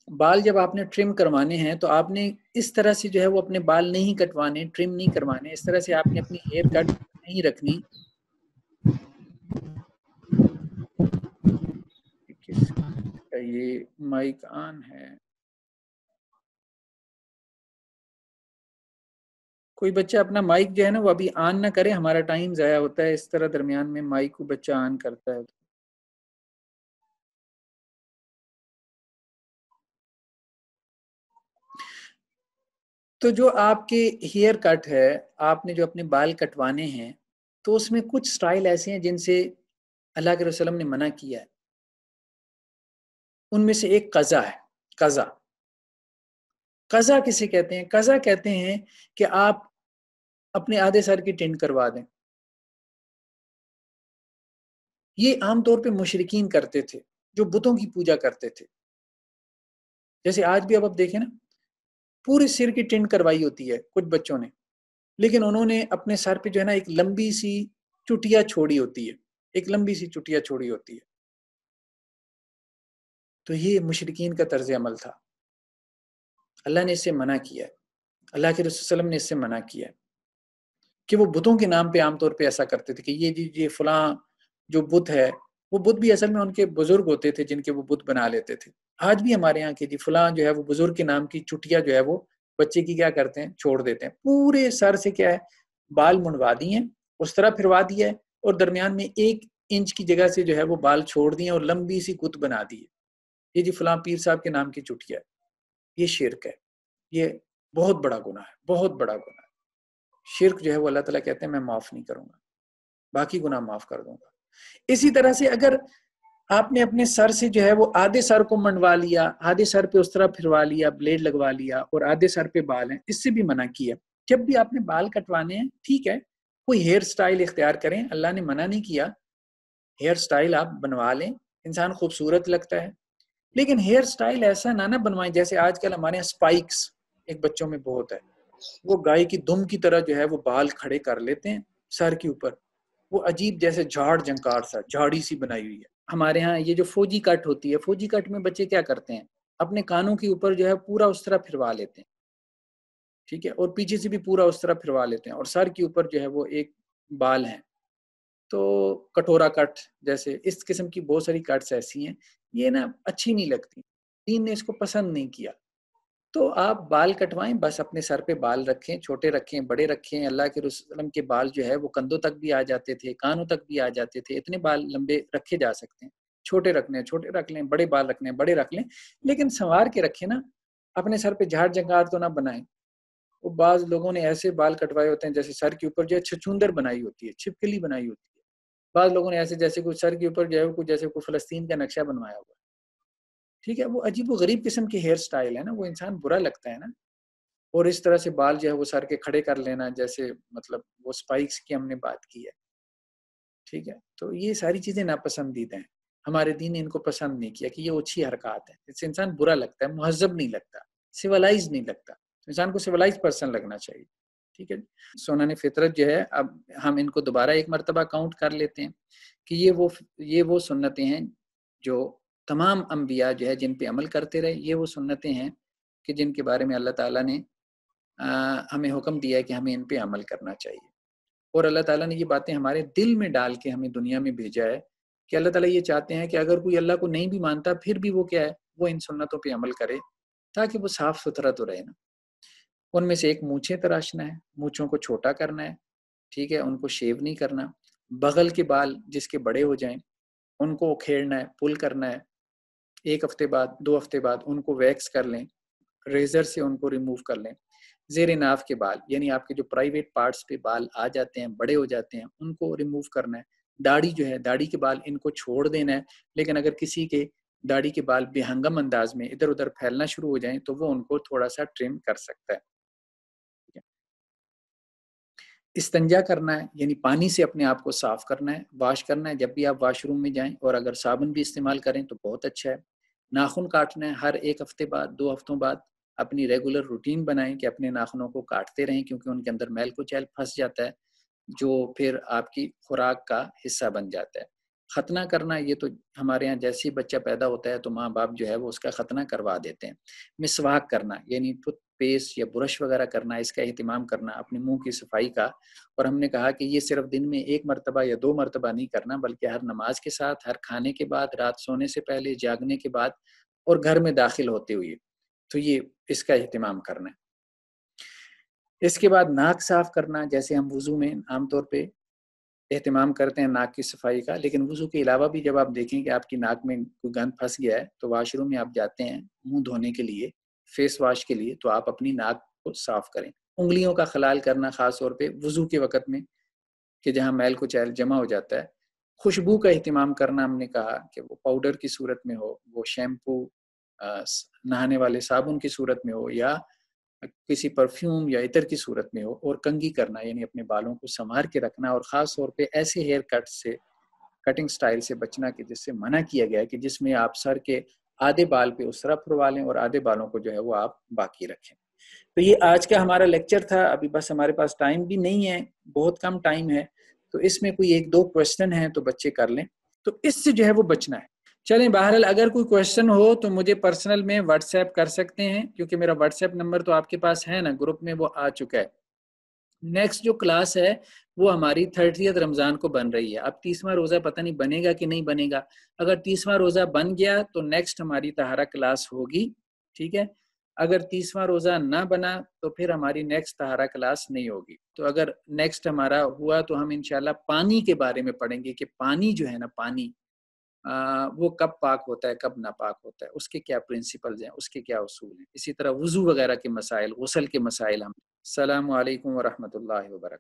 بال جب آپ نے ٹرم کروانے ہیں تو آپ نے اس طرح سے جو ہے وہ اپنے بال نہیں کٹوانے، ٹرم نہیں کروانے. اس طرح سے آپ نے اپنی ہیئر کٹ نہیں رکھنی. کس کا یہ مائک آن ہے؟ کوئی بچہ اپنا مائک جو ہے نا وہ ابھی آن نہ کرے، ہمارا ٹائم ضائع ہوتا ہے اس طرح درمیان میں مائک کو بچہ آن کرتا ہے. تو جو آپ کے ہیئر کٹ ہے، آپ نے جو اپنے بال کٹوانے ہیں، تو اس میں کچھ سٹائل ایسے ہیں جن سے اللہ کے رسول نے منع کیا ہے. ان میں سے ایک قضا ہے. قضا، قضا کسے کہتے ہیں؟ قضا کہتے ہیں کہ آپ اپنے آدھے سر کی ٹنڈ کروا دیں. یہ عام طور پہ مشرکین کرتے تھے جو بتوں کی پوجا کرتے تھے. جیسے آج بھی اب دیکھیں نا، پورے سر کی ٹنڈ کروائی ہوتی ہے کچھ بچوں نے، لیکن انہوں نے اپنے سر پہ جو ہے نا ایک لمبی سی چٹیا چھوڑی ہوتی ہے، ایک لمبی سی چٹیا چھوڑی ہوتی ہے. تو یہ مشرکین کا طرز عمل تھا. اللہ نے اس سے منع کیا ہے، اللہ کے رسول صلی اللہ علیہ وسلم نے اس سے منع کیا ہے کہ وہ بتوں کے نام پہ عام طور پہ ایسا کرتے تھے کہ یہ فلاں جو بت ہے، وہ بت بھی اصل میں ان کے بزرگ ہوتے تھے جن کے وہ بت بنا لیتے تھے. آج بھی ہمارے یہاں کے فلاں جو ہے وہ بزرگ کے نام کی چٹیا جو ہے وہ بچے کی کیا کرتے ہیں، چھوڑ دیتے ہیں. پورے سر سے کیا ہے، بال منڈوا دیے، اس طرح پھروا دیا ہے، اور درمیان میں 1 انچ کی جگہ سے جو ہے وہ بال چھوڑ دیے اور لمبی سی گت بنا دی ہے. یہ فلاں پیر صاحب کے نام کی چٹیا ہے. یہ شرک ہے، یہ بہت بڑا گناہ ہے، بہت بڑا گناہ ہے. شرک جو ہے وہ اللہ تعالیٰ کہتے ہیں میں معاف نہیں کروں گا، باقی گناہ معاف کر دوں گا. اسی طرح سے اگر آپ نے اپنے سر سے جو ہے وہ آدھے سر کو منڈوا لیا، آدھے سر پہ اس طرح پھروا لیا، بلیڈ لگوا لیا، اور آدھے سر پہ بال ہیں، اس سے بھی منع کیا. جب بھی آپ نے بال کٹوانے ہیں ٹھیک ہے، کوئی ہیئر سٹائل اختیار کریں، اللہ نے منع نہیں کیا. ہیئر سٹائل آپ بنوا لیں، انسان خوبصورت لگتا ہے، لیکن ہیئر سٹائل ایسا نہ بنوائیں جیسے آج کل ہمارے یہاں سپائکس ایک بچوں میں بہت ہے، وہ گائے کی دم کی طرح جو ہے وہ بال کھڑے کر لیتے ہیں سر کے اوپر، وہ عجیب جیسے جھاڑ جھنکار سا جھاڑی سی بنائی ہوئی ہے. ہمارے ہاں یہ جو فوجی کٹ ہوتی ہے، فوجی کٹ میں بچے کیا کرتے ہیں، اپنے کانوں کے اوپر جو ہے پورا اس طرح پھروا لیتے ہیں، ٹھیک ہے، اور پیچھے سے بھی پورا اس طرح پھروا لیتے ہیں، اور سر کے اوپر جو ہے وہ ایک بال ہیں. تو کٹورا کٹ جیسے اس قسم کی بہت ساری کٹس ایسی ہیں، یہ نا اچھی نہیں لگتی، دین نے اس کو پسند نہیں کیا. تو آپ بال کٹوائیں، بس اپنے سر پہ بال رکھیں، چھوٹے رکھیں بڑے رکھیں. اللہ کے رسول وسلم کے بال جو ہے وہ کندھوں تک بھی آ جاتے تھے، کانوں تک بھی آ جاتے تھے، اتنے بال لمبے رکھے جا سکتے ہیں. چھوٹے رکھنے ہیں چھوٹے رکھ لیں، بڑے بال رکھنے ہیں بڑے رکھ لیں، لیکن سنوار کے رکھیں نا، اپنے سر پہ جھاڑ جھنکار تو نہ بنائیں. وہ بعض لوگوں نے ایسے بال کٹوائے ہوتے ہیں جیسے سر کے اوپر جو ہے چھچوندر بنائی ہوتی ہے، چھپکلی بنائی ہوتی ہے. بعض لوگوں نے ایسے جیسے کوئی سر کے اوپر جو ہے کوئی جیسے کوئی فلسطین کا نقشہ بنوایا ہوا، ٹھیک ہے. وہ عجیب و غریب قسم کی ہیئر سٹائل ہے نا، وہ انسان برا لگتا ہے نا. اور اس طرح سے بال جو ہے وہ سر کے کھڑے کر لینا، جیسے مطلب وہ سپائکس کی ہم نے بات کی ہے، ٹھیک ہے. تو یہ ساری چیزیں ناپسندیدہ ہیں، ہمارے دین نے ان کو پسند نہیں کیا کہ یہ اچھی حرکات ہیں، اس سے انسان برا لگتا ہے، مہذب نہیں لگتا، سیولائز نہیں لگتا. انسان کو سیولائز پرسن لگنا چاہیے، ٹھیک ہے. سنن فطرت جو ہے اب ہم ان کو دوبارہ ایک مرتبہ کاؤنٹ کر لیتے ہیں کہ یہ وہ سنتیں ہیں جو تمام انبیاء جو ہے جن پہ عمل کرتے رہے. یہ وہ سنتیں ہیں کہ جن کے بارے میں اللہ تعالیٰ نے ہمیں حکم دیا ہے کہ ہمیں ان پہ عمل کرنا چاہیے. اور اللہ تعالیٰ نے یہ باتیں ہمارے دل میں ڈال کے ہمیں دنیا میں بھیجا ہے کہ اللہ تعالیٰ یہ چاہتے ہیں کہ اگر کوئی اللہ کو نہیں بھی مانتا پھر بھی وہ کیا ہے، وہ ان سنتوں پہ عمل کرے تاکہ وہ صاف ستھرا تو رہے نا. ان میں سے ایک مونچھیں تراشنا ہے، مونچھوں کو چھوٹا کرنا ہے، ٹھیک ہے، ان کو شیو نہیں کرنا. بغل کے بال جس کے بڑے ہو جائیں ان کو کھیڑنا ہے، پل کرنا ہے. 1 ہفتے بعد 2 ہفتے بعد ان کو ویکس کر لیں، ریزر سے ان کو ریموو کر لیں. زیر ناف کے بال یعنی آپ کے جو پرائیویٹ پارٹس پہ بال آ جاتے ہیں، بڑے ہو جاتے ہیں، ان کو ریموو کرنا ہے. داڑھی جو ہے، داڑھی کے بال ان کو چھوڑ دینا ہے، لیکن اگر کسی کے داڑھی کے بال بے ہنگم انداز میں ادھر ادھر پھیلنا شروع ہو جائیں تو وہ ان کو تھوڑا سا ٹرم کر سکتا ہے. استنجا کرنا ہے یعنی پانی سے اپنے آپ کو صاف کرنا ہے، واش کرنا ہے جب بھی آپ واش روم میں جائیں، اور اگر صابن بھی استعمال کریں تو بہت اچھا ہے. ناخن کاٹنا ہے، ہر 1 ہفتے بعد 2 ہفتوں بعد اپنی ریگولر روٹین بنائیں کہ اپنے ناخنوں کو کاٹتے رہیں، کیونکہ ان کے اندر میل کچیل پھنس جاتا ہے جو پھر آپ کی خوراک کا حصہ بن جاتا ہے. ختنہ کرنا، یہ تو ہمارے ہاں جیسے ہی بچہ پیدا ہوتا ہے تو ماں باپ جو ہے وہ اس کا ختنہ کروا دیتے ہیں. مسواک کرنا یعنی ٹوتھ پیسٹ یا برش وغیرہ کرنا، اس کا اہتمام کرنا، اپنے منہ کی صفائی کا. اور ہم نے کہا کہ یہ صرف دن میں 1 مرتبہ یا 2 مرتبہ نہیں کرنا، بلکہ ہر نماز کے ساتھ، ہر کھانے کے بعد، رات سونے سے پہلے، جاگنے کے بعد، اور گھر میں داخل ہوتے ہوئے. تو یہ اس کا اہتمام کرنا ہے. اس کے بعد ناک صاف کرنا، جیسے ہم وضو میں عام طور پہ اہتمام کرتے ہیں ناک کی صفائی کا، لیکن وضو کے علاوہ بھی جب آپ دیکھیں کہ آپ کی ناک میں کوئی گند پھنس گیا ہے تو واش روم میں آپ جاتے ہیں منہ دھونے کے لیے، فیس واش کے لیے، تو آپ اپنی ناک کو صاف کریں. انگلیوں کا خلال کرنا خاص طور پہ وضو کے وقت میں کہ جہاں میل کچیل جمع ہو جاتا ہے. خوشبو کا اہتمام کرنا، ہم نے کہا کہ وہ پاؤڈر کی صورت میں ہو، وہ شیمپو، نہانے والے صابن کی صورت میں ہو، یا کسی پرفیوم یا عطر کی صورت میں ہو. اور کنگھی کرنا یعنی اپنے بالوں کو سنوار کے رکھنا، اور خاص طور پہ ایسے ہیئر کٹ سے، کٹنگ سٹائل سے بچنا کہ جس سے منع کیا گیا ہے کہ جس میں آپ سر کے آدھے بال پہ اس طرح پھروا لیں اور آدھے بالوں کو جو ہے وہ آپ باقی رکھیں. تو یہ آج کا ہمارا لیکچر تھا. ابھی بس ہمارے پاس ٹائم بھی نہیں ہے، بہت کم ٹائم ہے، تو اس میں کوئی 1-2 کویسچن ہیں تو بچے کر لیں، تو اس سے جو ہے وہ بچنا ہے. چلیں بہرحال اگر کوئی کویسچن ہو تو مجھے پرسنل میں واٹس ایپ کر سکتے ہیں، کیونکہ میرا واٹس ایپ نمبر تو آپ کے پاس ہے نا، گروپ میں وہ آ چکا ہے. نیکسٹ جو کلاس ہے وہ ہماری 30 رمضان کو بن رہی ہے. اب 30واں روزہ پتہ نہیں بنے گا کہ نہیں بنے گا. اگر 30واں روزہ بن گیا تو نیکسٹ ہماری طہارہ کلاس ہوگی، ٹھیک ہے. اگر 30واں روزہ نہ بنا تو پھر ہماری نیکسٹ طہارہ کلاس نہیں ہوگی. تو اگر نیکسٹ ہمارا ہوا تو ہم انشاءاللہ پانی کے بارے میں پڑھیں گے کہ پانی جو ہے نا، پانی وہ کب پاک ہوتا ہے، کب ناپاک ہوتا ہے، اس کے کیا پرنسپلز ہیں، اس کے کیا اصول ہیں. اسی طرح وضو وغیرہ کے مسائل، غسل کے مسائل. ہم السلام علیکم ورحمۃ اللہ وبرکاتہ.